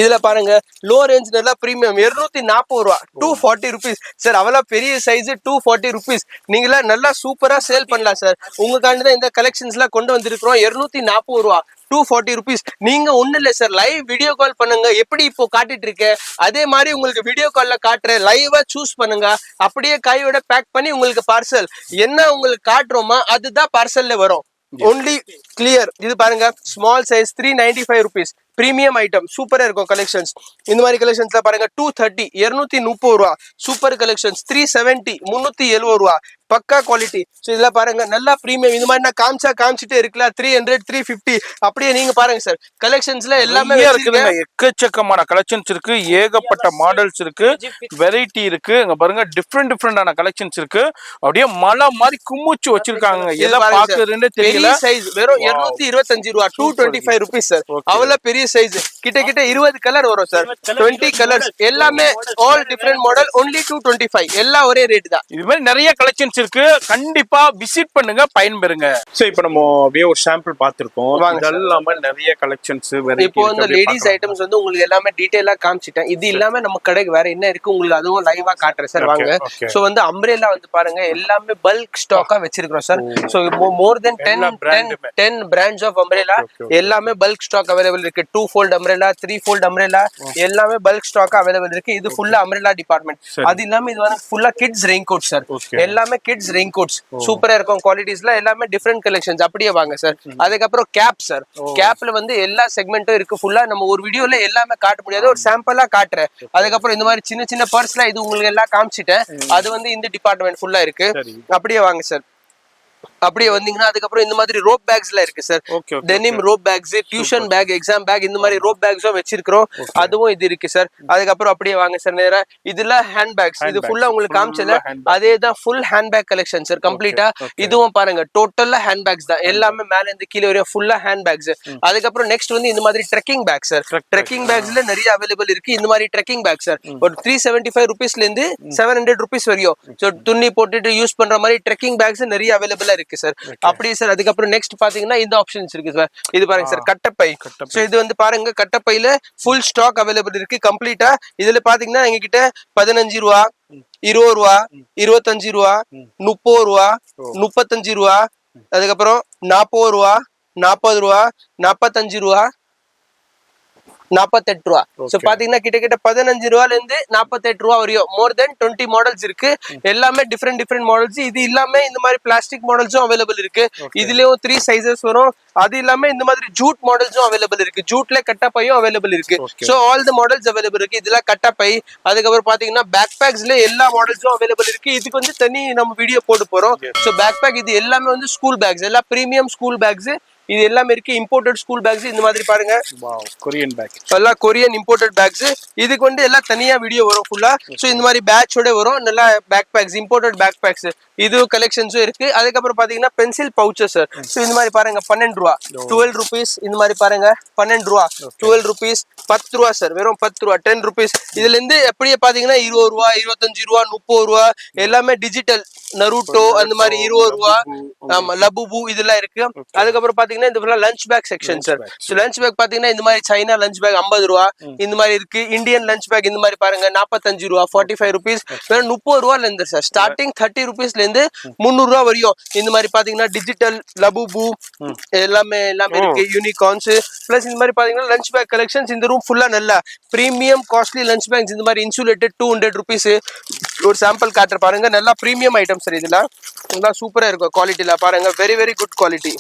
இதுல பாருங்க லோ ரேஞ்ச் நல்லா பிரீமியம் 240 ரூபாய் 240 rupees சார் அவ்வளவு பெரிய சைஸ் 240 rupees நீங்களா நல்லா சூப்பரா சேல் பண்ணலாம் சார் உங்களுக்காண்டி தான் இந்த கலெக்ஷன்ஸ் எல்லாம் கொண்டு வந்திருக்கிறோம் 240 ரூபாய் 240 rupees நீங்க ஒண்ணு இல்ல சார் லைவ் வீடியோ கால் பண்ணுங்க எப்படி இப்போ காட்டிட்டு இருக்கேன் அதே மாதிரி உங்களுக்கு வீடியோ கால்ல காட்டுறேன் லைவா சூஸ் பண்ணுங்க அப்படியே கையோட பேக் பண்ணி உங்களுக்கு பார்சல் என்ன உங்களுக்கு காட்டுறோமா அதுதான் பார்சல்ல வரும் ஒன்லி கிளியர் இது பாருங்க small size 395 rupees premium item சூப்பரா இருக்கும் கலெக்ஷன்ஸ் இந்த மாதிரி கலெக்ஷன்ஸ்ல பாருங்க 230 230 ரூபாய் சூப்பர் கலெக்ஷன்ஸ் 370 370 ரூபாய் பக்கா குவாலிட்டி. ஸோ இதெல்லாம் பாருங்க நல்லா ப்ரீமியம். இந்த மாதிரி நான் காமிச்சிட்டே இருக்கலாம். 300 350 அப்படியே நீங்க பாருங்க சார். கலெக்ஷன்ஸ்ல எல்லாமே இருக்குதுங்க, எக்கச்சக்கமான கலெக்ஷன்ஸ் இருக்கு, ஏகப்பட்ட மாடல்ஸ் இருக்கு, வெரைட்டி இருக்கு. இங்க பாருங்க டிஃப்ரெண்டான கலெக்ஷன்ஸ் இருக்கு. அப்படியே மலை மாதிரி கும்முச்சு வச்சிருக்காங்க. எதை பாக்குறதுன்னு தெரியல. சைஸ் வெறும் 225 ரூபா, 225 ருபீஸ் சார். அவ்வளவு பெரிய சைஸ், கிட்ட 20 கலர் வரும் சார். 20 கலர்ஸ் எல்லாமே ஆல் டிஃபரெண்ட் மாடல், only 225. எல்லாம் ஒரே ரேட் தான். இது மாதிரி நிறைய கலெக்ஷன்ஸ் இருக்கு, கண்டிப்பா விசிட் பண்ணுங்க, பயன்பெறுங்க. சோ இப்போ நம்ம அப்படியே ஒரு சாம்பிள் பார்த்திருக்கோம். இதெல்லாம நிறைய கலெக்ஷன்ஸ். இப்போ இந்த லேடிஸ் ஐட்டம்ஸ் வந்து உங்களுக்கு எல்லாமே டீடைலா காமிச்சிட்டேன். இது இல்லாம நம்ம கடைக்கு வேற என்ன இருக்கு உங்களுக்கு அதுவும் லைவா காட்டுறேன் சார், வாங்க. சோ வந்து அம்ப்ரெல்லா வந்து பாருங்க எல்லாமே பல்க் ஸ்டாக்கா வச்சிருக்கோம் sir. So more than 10 brands of umbrella எல்லாமே பல்க் ஸ்டாக் அவைலபிள் இருக்கு. 2 ஃபோல்ட் அம்ப்ரெல்லா, 3 ஃபோல்ட் அம்ப்ரெல்லா எல்லாமே பல்க் ஸ்டாக்கா அவைலபிள் இருக்கு. இது ஃபுல்லா அம்ப்ரெல்லா டிபார்ட்மெண்ட். அது இல்லாம இது வந்து ஃபுல்லா கிட்ஸ் ரெயின் கோட் சார். எல்லாமே கிட்ஸ் ரெயின் கோட்ஸ் சூப்பரா இருக்கும். குவாலிட்டிஸ்ல எல்லாமே டிஃபரெண்ட் கலெக்ஷன்ஸ். அப்படியே வாங்க சார். அதுக்கப்புறம் கேப் சார். கேப்ல வந்து எல்லா செக்மெண்ட்டும் இருக்கு. ஃபுல்லா நம்ம ஒரு வீடியோல எல்லாமே காட்ட முடியாது, ஒரு சாம்பிளா காட்டுறேன். அதுக்கப்புறம் இந்த மாதிரி சின்ன பர்ஸ்ல இது உங்களுக்கு எல்லாம் காமிச்சிட்டேன். அது வந்து இந்த டிபார்ட்மெண்ட் ஃபுல்லா இருக்கு. அப்படியே வாங்க சார். அப்படியே வந்தீங்கன்னா அதுக்கப்புறம் இந்த மாதிரி ரோப் பேக்ஸ்ல இருக்கு sir. Denim rope bags, tuition bag, exam bag, இந்த மாதிரி ரோப் பேக்ஸும் வச்சிருக்கிறோம். அதுவும் இது இருக்கு சார். அதுக்கப்புறம் அப்படியே வாங்க சார் நேரா. இதுல ஹேண்ட் பேக்ஸ். இது ஃபுல்லா உங்களுக்கு காமிச்சல அதே தான் full hand bag collection sir. கம்ப்ளீட்டா இதுவும் பாருங்க டோட்டலா ஹேண்ட் பேக்ஸ் தான். எல்லாமே மேல இருந்து கீழே வரையும் ஃபுல்லா ஹேண்ட் பேக்ஸ். அதுக்கப்புறம் நெக்ஸ்ட் வந்து இந்த மாதிரி ட்ரெக்கிங் பேக் சார். ட்ரெக்கிங் பேக்ஸ்ல நிறைய அவைலபிள் இருக்கு. இந்த மாதிரி ட்ரெக்கிங் பேக் சார் ஒரு 375 ருபீஸ்ல இருந்து 700 ருபீஸ் வரையும். சோ துணி போட்டுட்டு யூஸ் பண்ற மாதிரி ட்ரெக்கிங் பேக்ஸ் நிறைய அவைலபிளா இருக்கு சார். அப்படியே சார். அதுக்கப்புறம் நெக்ஸ்ட் பாத்தீங்கன்னா இந்த ஆப்ஷன்ஸ் இருக்கு சார். இது பாருங்க சார் கட்டப்பை. சோ இது வந்து பாருங்க கட்டப்பையில ஃபுல் ஸ்டாக் அவைலபிள் இருக்கு கம்ப்ளீட்டா. இதுல பாத்தீங்கன்னா எங்க கிட்ட 15 ரூபா, 20 ரூபா, 25 ரூபா, 30 ரூபா, 35 ரூபா, அதுக்கப்புறம் 40 ரூபா, 40 ரூபா, 45 ரூபா, 48 ரூபா. சோ பாத்தீங்கன்னா கிட்ட 15 ரூபால இருந்து 48 ரூபா வரையும் மோர் தென் 20 மாடல்ஸ் இருக்கு. எல்லாமே டிஃபரெண்ட் மாடல்ஸ். இது இல்லாம இந்த மாதிரி பிளாஸ்டிக் மாடல்ஸும் அவைலபிள் இருக்கு. இதுலயும் 3 சைசஸ் வரும். அது இல்லாம இந்த மாதிரி ஜூட் மாடல்ஸும் அவைலபிள் இருக்கு. ஜூட்ல கட்டப்பையும் அவைலபிள் இருக்கு. So all the models available இருக்கு. இதுல கட்டப்பை. அதுக்கப்புறம் பாத்தீங்கன்னா பேக் பேக்ஸ்ல எல்லா மாடல்ஸும் அவைலபிள் இருக்கு. இதுக்கு வந்து தனி நம்ம வீடியோ போட்டு போறோம். சோ பேக் பேக் இது எல்லாமே வந்து ஸ்கூல் பேக்ஸ், எல்லாம் பிரீமியம் ஸ்கூல் பேக்ஸ். இது எல்லாமே இருக்கு. இம்போர்ட்டட் ஸ்கூல் பேக்ஸ் இந்த மாதிரி பாருங்க. கொரியன் பேக், எல்லாம் கொரியன் இம்போர்ட்டட் பேக்ஸ். இதுக்கு வந்து எல்லாம் தனியா வீடியோ வரும் ஃபுல்லா. சோ இந்த மாதிரி பேட்சோட வரும். நல்லா back packs, imported back packs இது கலெக்ஷன்ஸும் இருக்கு. அதுக்கப்புறம் பாத்தீங்கன்னா பென்சில் பவுச்சஸ். சோ இந்த மாதிரி பாருங்க 12 ரூபா, 12 ருபீஸ். இந்த மாதிரி பாருங்க 12 ரூபா, 12 ருபீஸ், 10 ரூபா சார். வெறும் 10 ரூபா, 10 ருபீஸ். இதுல இருந்து எப்படியே பாத்தீங்கன்னா 20 ரூபா, 25 ரூபா, 30 ரூபா எல்லாமே டிஜிட்டல் நருட்டோ அந்த மாதிரி 20 ரூபா. ஆமா லபுபு இதெல்லாம் இருக்கு. அதுக்கப்புறம் பாத்தீங்கன்னா இந்த ஃபுல்லா lunch bag section sir. So lunch bag பாத்தீங்கன்னா இந்த மாதிரி சைனா லஞ்ச் பேக் 50 ரூபா இந்த மாதிரி இருக்கு. இந்தியன் லஞ்ச் பேக் இந்த மாதிரி பாருங்க 45 ரூபா, 45 ருபீஸ். வெறும் 30 ரூபால இருந்து சார் ஸ்டார்டிங் 30 ருபீஸ்ல இருந்து 300 ரூபா வரையும். இந்த மாதிரி பாத்தீங்கன்னா டிஜிட்டல் லபுபு எல்லாமே இருக்கு. யூனிகார்ன்ஸ் பிளஸ் இந்த மாதிரி பாத்தீங்கன்னா லஞ்ச் பேக் கலெக்ஷன்ஸ். இந்த ரூம் ஃபுல்லா நல்லா பிரீமியம் காஸ்ட்லி லஞ்ச் பேக்ஸ். இந்த மாதிரி இன்சுலேட்டட் 200 ருபீஸ். ஒரு சாம்பிள் காட்டுற பாருங்க. நல்லா பிரீமியம் ஐட்டம் சார். இதெல்லாம் நல்லா சூப்பரா இருக்கும் குவாலிட்டில பாருங்க. Very good quality.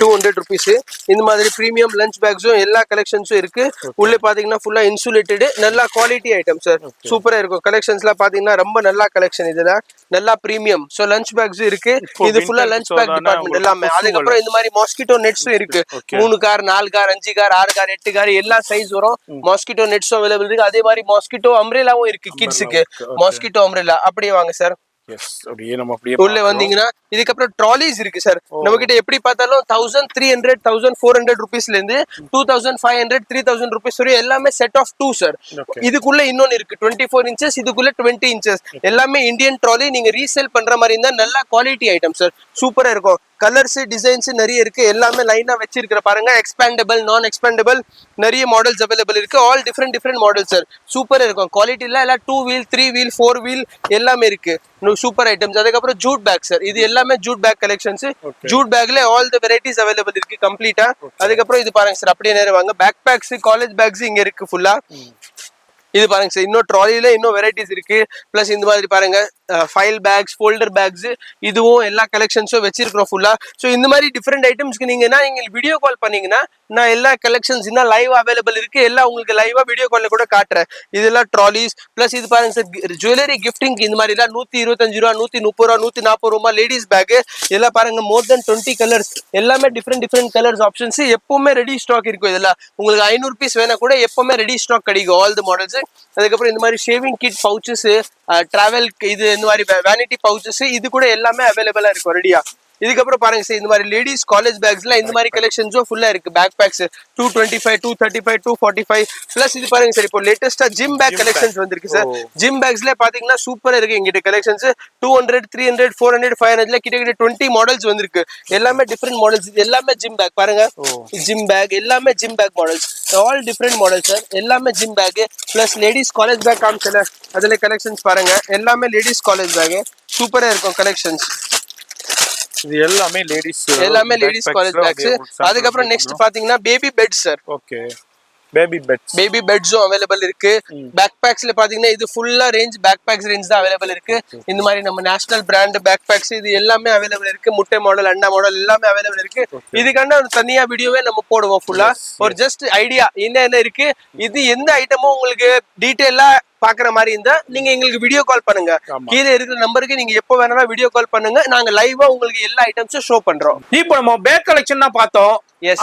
200 ருபீஸ். இந்த மாதிரி பிரீமியம் லஞ்ச் பேக்ஸும் எல்லா கலெக்ஷன்ஸும் இருக்கு. உள்ள பாத்தீங்கன்னா ஃபுல்லா இன்சுலேட்டட் நல்லா குவாலிட்டி ஐட்டம் சார். சூப்பரா இருக்கும். கலெக்ஷன்ஸ்லாம் பாத்தீங்கன்னா ரொம்ப நல்லா கலெக்ஷன். இதுல நல்லா பிரீமியம். சோ லஞ்ச் பேக்ஸ் இருக்கு. இது ஃபுல்லா லஞ்ச் பேக் டிபார்ட்மெண்ட் எல்லாமே. அதுக்கப்புறம் இந்த மாதிரி மாஸ்கிட்டோ நெட்ஸும் இருக்கு. 3 car, 4 car, 5 car, 6 car, 8 car எல்லா சைஸ் வரும். மாஸ்கிட்டோ நெட்ஸும் அவைலபிள் இருக்கு. அதே மாதிரி மாஸ்கிட்டோ அம்ப்ரெல்லாவும் இருக்கு கிட்ஸுக்கு. மாஸ்கிட்டோ அம்ப்ரெல்லா. அப்படியே வாங்க சார். உள்ள வந்தீங்கன்னா இதுக்கப்புறம் ட்ராலிஸ் இருக்கு சார். நம்ம கிட்ட எப்படி பார்த்தாலும் 1300 1400 ருபீஸ்ல இருந்து 2500 3000 ருபீஸ் வரை எல்லாமே செட் ஆஃப் 2 சார். இதுக்குள்ள இன்னொன்னு இருக்கு 24 இன்ச்சஸ். இதுக்குள்ள 20 இன்ச்சஸ். எல்லாமே இந்தியன் ட்ராலி. நீங்க ரீசேல் பண்ற மாதிரி இருந்தா நல்ல குவாலிட்டி ஐட்டம் சார். சூப்பரா இருக்கும். கலர்ஸ் டிசைன்ஸ் நிறைய இருக்கு. எல்லாமே லைனா வச்சிருக்கிற பாருங்க. எக்ஸ்பேண்டபிள், நான் எக்ஸ்பேண்டபிள் நிறைய மாடல்ஸ் அவைலபிள் இருக்கு. All different models sir. சூப்பரா இருக்கும். குவாலிட்டில எல்லாம் 2 வீல், 3 வீல், 4 வீல் எல்லாமே இருக்கு. Super items. அதுக்கப்புறம் ஜூட் பேக் சார். இது எல்லாமே ஜூட் பேக் கலெக்ஷன்ஸ். ஜூட் பேக்ல ஆல் தி வெரைட்டிஸ் அவைலபிள் இருக்கு கம்ப்ளீட்டா. அதுக்கப்புறம் இது பாருங்க சார். அப்படியே நேரா வாங்க. பேக் பேக்ஸ், காலேஜ் பேக்ஸ் இங்க இருக்கு ஃபுல்லா. இது பாருங்க சார். இன்னும் ட்ராலில இன்னும் வெரைட்டிஸ் இருக்கு. பிளஸ் இந்த மாதிரி பாருங்க ஃபைல் பேக்ஸ், ஃபோல்டர் பேக்ஸ், இதுவும் எல்லா கலெக்ஷன்ஸும் வச்சிருக்கிறோம் ஃபுல்லா. ஸோ இந்த மாதிரி டிஃப்ரெண்ட் ஐட்டம்ஸ்க்கு நீங்கன்னா எங்களுக்கு வீடியோ கால் பண்ணீங்கன்னா நான் எல்லா கலெக்ஷன்ஸ் இன்னும் லைவ் அவைலபிள் இருக்கு, எல்லாம் உங்களுக்கு லைவா வீடியோ கால்ல கூட காட்டுறேன். இதெல்லாம் ட்ராலிஸ் பிளஸ் இது பாருங்க சார், ஜுவல்லரி கிஃப்டிங் இந்த மாதிரி எல்லாம் 125 ரூபா, 130 ரூபா, 140 ரூபா லேடிஸ் பேக் இதெல்லாம் பாருங்க. மோர் தென் 20 கலர்ஸ், எல்லாமே டிஃப்ரெண்ட் கலர்ஸ் ஆப்ஷன்ஸ் எப்பவுமே ரெடி ஸ்டாக் இருக்கும். இதெல்லாம் உங்களுக்கு 500 பீஸ் வேணா கூட எப்பவுமே ரெடி ஸ்டாக் கிடைக்கும் ஆல் தி மாடல்ஸ். அதுக்கப்புறம் இந்த மாதிரி ஷேவிங் கிட் பவுச்சஸ், டிராவல் இது இந்த மாதிரி வேனிட்டி பவுச்சஸ் இது கூட எல்லாமே அவைலபிளா இருக்கும் ரெடியா. இதுக்கப்புறம் பாருங்க சார், இந்த மாதிரி லேடிஸ் காலேஜ் பேக்ஸ்ல இந்த மாதிரி கலெக்ஷன்ஸும் ஃபுல்லா இருக்கு. பேக் பேக்ஸ் 225, 235, 245 பிளஸ் இது பாருங்க சார், இப்போ லேட்டஸ்டா ஜிம் பேக் கலெக்ஷன்ஸ் வந்திருக்கு சார். ஜிம் பேக்ஸ்ல பாத்தீங்கன்னா சூப்பரா இருக்கு எங்கிட்ட கலெக்ஷன்ஸ். 200, 300, 400, 500 கிட்ட 20 மாடல்ஸ் வந்திருக்கு. எல்லாமே டிஃப்ரெண்ட் மாடல்ஸ். இது எல்லாமே ஜிம் பேக் பாருங்க. ஜிம் பேக் எல்லாமே gym bag models, all different models sir. எல்லாமே gym bag plus ladies college bag காமிச்சல அதுல கலெக்ஷன்ஸ் பாருங்க. எல்லாமே லேடிஸ் காலேஜ் பேக் சூப்பரா இருக்கும் கலெக்ஷன்ஸ். இது எல்லாமே லேடிஸ் காலேஜ் பேக்ஸ். அதுக்கப்புறம் நெக்ஸ்ட் பாத்தீங்கன்னா baby bed sir. Okay, baby பெட்ஸும் அவைலபிள் இருக்கு. பேக் பேக்ஸ்ல பாத்தீங்கன்னா இது ஃபுல்லா ரேஞ்ச் பேக் பேக்ஸ் ரேஞ்ச் தான் அவைலபிள் இருக்கு. இந்த மாதிரி நம்ம நேஷனல் பிராண்ட் பேக் பேக்ஸ் இது எல்லாமே அவைலபிள் இருக்கு. முட்டை மாடல், அண்டா மாடல் எல்லாமே அவைலபிள் இருக்கு. இதுக்கான ஒரு தனியா வீடியோவே நம்ம போடுவோம் ஃபுல்லா. ஒரு ஜஸ்ட் ஐடியா என்ன இருக்கு, இது எந்த ஐட்டமும் உங்களுக்கு டீடைலா பாக்குற மாதிரி இருந்தா நீங்க எங்களுக்கு வீடியோ கால் பண்ணுங்க. கீழே இருக்கிற நம்பருக்கு நீங்க எப்போ வேணாலும் வீடியோ கால் பண்ணுங்க. நாங்க லைவா உங்களுக்கு எல்லா ஐட்டம்ஸும் ஷோ பண்றோம். இப்போ நம்ம பேக் கலெக்ஷன் தான் பார்த்தோம்.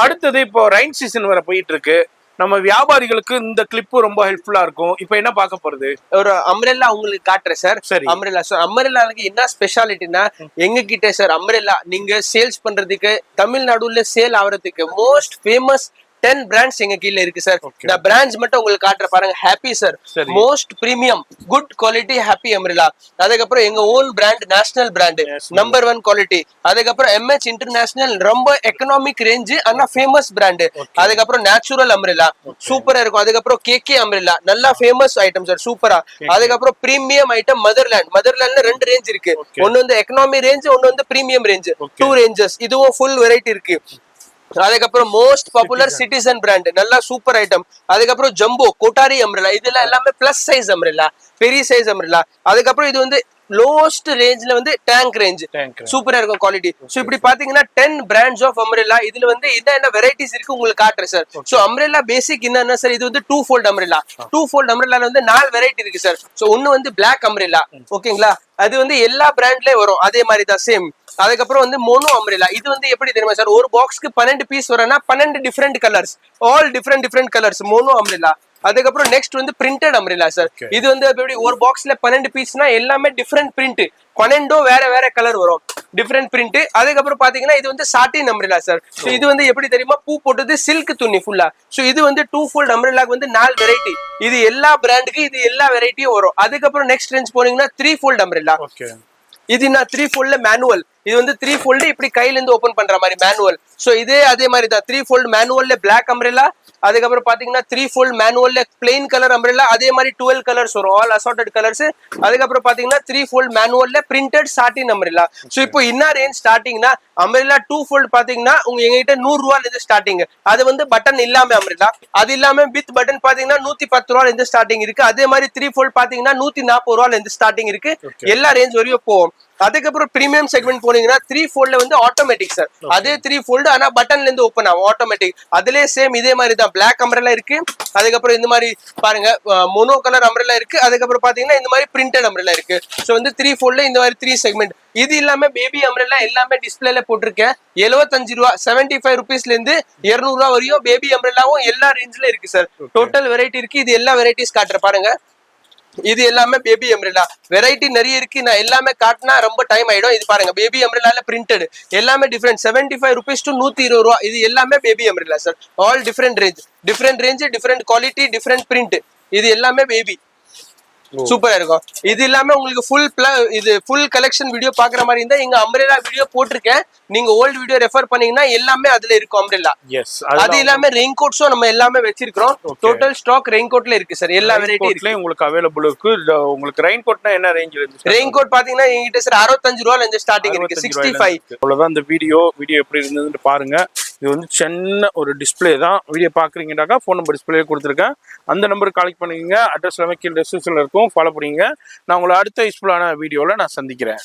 அடுத்தது இப்போ ரைன் சீசன் வர போயிட்டு இருக்கு. நம்ம வியாபாரிகளுக்கு இந்த கிளிப் ரொம்ப ஹெல்ப்ஃபுல்லா இருக்கும். இப்போ என்ன பார்க்க போறது, ஒரு அம்ரெல்லா உங்களுக்கு காட்டுறேன் சார். அம்ரெல்லா அம்ரெல்லாக்கு என்ன ஸ்பெஷாலிட்டினா, எங்க கிட்ட சார் அம்ரெல்லா நீங்க சேல்ஸ் பண்றதுக்கு தமிழ்நாடுல சேல் ஆகிறதுக்கு மோஸ்ட் ஃபேமஸ் 10 பிராண்ட்ஸ் எங்க கீழ இருக்கு சார். இந்த பிராண்ட்ஸ் மட்டும் உங்களுக்கு காட்டுற பாருங்க. Happy sir, most premium good quality happy umbrella. அதுக்கப்புறம் எங்க own brand national brand number 1 quality. அதுக்கப்புறம் MH இன்டர்நேஷனல் ரொம்ப எக்கனாமிக் ரேஞ்ச் ஆனா ஃபேமஸ் பிராண்ட். அதுக்கப்புறம் நேச்சுரல் அம்ரெல்லா சூப்பரா இருக்கும். அதுக்கப்புறம் KK அம்ரெல்லா நல்லா ஃபேமஸ் ஐட்டம் சார் சூப்பரா. அதுக்கப்புறம் பிரீமியம் ஐட்டம் மதர்லாண்ட்ல 2 ரேஞ்ச் இருக்கு. ஒன்னு வந்து எக்கனாமி ரேஞ்ச், ஒன்னு வந்து பிரீமியம் ரேஞ்ச். 2 ரேஞ்சஸ். இதுவும் ஃபுல் வெரைட்டி இருக்கு. அதுக்கப்புறம் மோஸ்ட் பாப்புலர் சிட்டிசன் பிராண்ட் நல்லா சூப்பர் ஐட்டம். அதுக்கப்புறம் ஜம்போ கோட்டாரி அம்ரெல்லா இதெல்லாம் எல்லாமே பிளஸ் சைஸ் அம்ரெல்லா, பெரிய சைஸ் அம்ரெல்லா. அதுக்கப்புறம் இது வந்து லோஸ்ட் ரேஞ்ச்ல வந்து டேங்க் ரேஞ்ச் சூப்பரா இருக்கும் குவாலிட்டி. சோ இப்படி பாத்தீங்கன்னா 10 பிராண்ட்ஸ் ஆஃப் அம்ரெல்லா. இதுல வந்து என்ன வெரைட்டிஸ் இருக்கு உங்களுக்கு காட்டுறேன் சார். சோ அம்ரெல்லா பேசிக் என்னன்னா சார், இது வந்து 2 ஃபோல்ட் அம்ரெல்லா. 2 ஃபோல்ட் அம்ரெல்லால வந்து 4 வெரைட்டி இருக்கு சார். சோ ஒன்னு வந்து பிளாக் அம்ரெல்லா, ஓகேங்களா, அது வந்து எல்லா பிராண்ட்லயும் வரும் அதே மாதிரி தான் சேம். அதுக்கப்புறம் வந்து மோனோ அம்ரெல்லா. இது வந்து எப்படி தெரியுமா சார், ஒரு பாக்ஸ்க்கு 12 பீஸ் வரனா 12 different colours, all different colours mono umbrella. அதுக்கப்புறம் நெக்ஸ்ட் வந்து பிரிண்டட் அம்ரெல்லா சார். இது வந்து எப்படி ஒரு பாக்ஸ்ல 12 பீஸ்னா எல்லாமே டிஃப்ரெண்ட் பிரிண்ட், 12 வேற கலர் வரும், டிஃப்ரெண்ட் பிரிண்ட். அதுக்கப்புறம் பாத்தீங்கன்னா இது வந்து சாட்டின் அம்ரெல்லா சார். சோ இது வந்து எப்படி தெரியுமா, பூ போட்டது சில்க் துணி ஃபுல்லா. சோ இது வந்து 2 ஃபோல்ட் அம்ரெல்லாக்கு வந்து 4 வெரைட்டி. இது எல்லா பிராண்டுக்கு இது எல்லா வெரைட்டியும் வரும். அதுக்கப்புறம் நெக்ஸ்ட் ரேஞ்ச் போனீங்கன்னா 3 ஃபோல்ட் அம்ரெல்லா. இது நான் 3 ஃபோல்ட்ல மேனுவல். இது வந்து 3 ஃபோல்ட் இப்படி கையில இருந்து ஓபன் பண்ற மாதிரி மேனுவல். சோ இதே அதே மாதிரி தான் 3 ஃபோல்ட் மேனுவல்ல பிளாக் அம்ரெல்லா. அதுக்கப்புறம் பாத்தீங்கன்னா 3 ஃபோல்ட் மேனுவல்ல பிளெயின் கலர் அம்ரெல்லா. அதே மாதிரி 12 கலர்ஸ் வரும், ஆல் அசார்ட்டட் கலர்ஸ். அதுக்கப்புறம் பாத்தீங்கன்னா 3 ஃபோல்ட் மேனுவல்ல பிரிண்டட் சாட்டின் அம்ரெல்லா. சோ இப்போ என்ன ரேஞ்ச் ஸ்டார்டிங்னா அம்ரெல்லா 2 ஃபோல்ட் பாத்தீங்கன்னா உங்க எங்ககிட்ட 100 ரூபாயில இருந்து ஸ்டார்டிங். அது வந்து பட்டன் இல்லாம அம்ரெல்லா. அது இல்லாம வித் பட்டன் பாத்தீங்கன்னா 110 ரூபாயில இருந்து ஸ்டார்டிங் இருக்கு. அதே மாதிரி 3 ஃபோல்ட் பாத்தீங்கன்னா 140 ரூபாயில இருந்து ஸ்டார்டிங் இருக்கு. எல்லா ரேஞ்ச் வரையும் போகும். அதுக்கப்புறம் பிரீமியம் செக்மெண்ட் போனீங்கன்னா 3 ஃபோல்ட்ல வந்து ஆட்டோமேட்டிக் சார். அதே 3 ஃபோல்ட் ஆனா பட்டன்ல இருந்து ஓபன் ஆகும் ஆட்டோமேட்டிக். அதுலயே சேம் இதே மாதிரி தான் பிளாக் அம்ரெல்லா இருக்கு. அதுக்கப்புறம் இந்த மாதிரி பாருங்க மோனோ கலர் அம்ரெல்லா இருக்கு. அதுக்கப்புறம் பாத்தீங்கன்னா இந்த மாதிரி பிரிண்டட் அம்ரெல்லா இருக்கு. சோ வந்து 3 ஃபோல்ட்ல இந்த மாதிரி 3 செக்மெண்ட். இது இல்லாம பேபி அம்ரெல்லா எல்லாமே டிஸ்பிளேல போட்டிருக்கேன். 75 ரூபா 75 ருபீஸ்ல இருந்து 200 ரூபா வரையும் பேபி அம்ரெல்லாவும் எல்லா ரேஞ்ச்ல இருக்கு சார். டோட்டல் வெரைட்டி இருக்கு. இது எல்லா வெரைட்டிஸ் காட்டுற பாருங்க. இது எல்லாமே பேபி அம்ரெல்லா வெரைட்டி நிறைய இருக்கு. நான் எல்லாமே காட்டினா ரொம்ப டைம் ஆயிடும். இது பாருங்க பேபி அம்ரெல்லால பிரிண்டட் எல்லாமே டிஃபரெண்ட் 75 ருபீஸ் டு 120 ரூபா. இது எல்லாமே baby umbrella sir. All different range, different quality, different print. இது எல்லாமே பேபி சூப்பரா இருக்கும். இது இல்லாம உங்களுக்கு ஃபுல் கலெக்ஷன் வீடியோ பாக்குற மாதிரி இருந்தா எங்க அம்ரெல்லா வீடியோ போட்டிருக்கேன். நீங்க ஓல்ட் வீடியோ ரெஃபர் பண்ணீங்கன்னா எல்லாமே அதுல இருக்கும் அம்ரெல்லா. அது இல்லாம ரெயின் கோட்ஸும் நம்ம எல்லாமே வச்சிருக்கோம். டோட்டல் ஸ்டாக் ரெயின் கோட்ல இருக்கு சார். எல்லா வெரைட்டி இருக்கு உங்களுக்கு அவைலபிள் இருக்கு. உங்களுக்கு ரெயின் கோட்னா என்ன ரேஞ்சில இருக்கு? ரெயின் கோட் பாத்தீங்கன்னா என்கிட்ட சார் 65 ரூபாயில இருந்து ஸ்டார்டிங் இருக்கு. 65. அவ்வளவுதான் இந்த வீடியோ எப்படி இருந்ததுன்னு பாருங்க. இது வந்து சின்ன ஒரு டிஸ்பிளே தான். வீடியோ பார்க்குறீங்கன்னாக்கா ஃபோன் நம்பர் டிஸ்பிளே கொடுத்துருக்கேன், அந்த நம்பருக்கு கால் பண்ணிக்கங்க. அட்ரஸ் எல்லாமே கீழே டிஸ்கிரிப்ஷனில் இருக்கும், ஃபாலோ பண்ணிங்க. நான் உங்களை அடுத்த யூஸ்ஃபுல்லான வீடியோவில் நான் சந்திக்கிறேன்.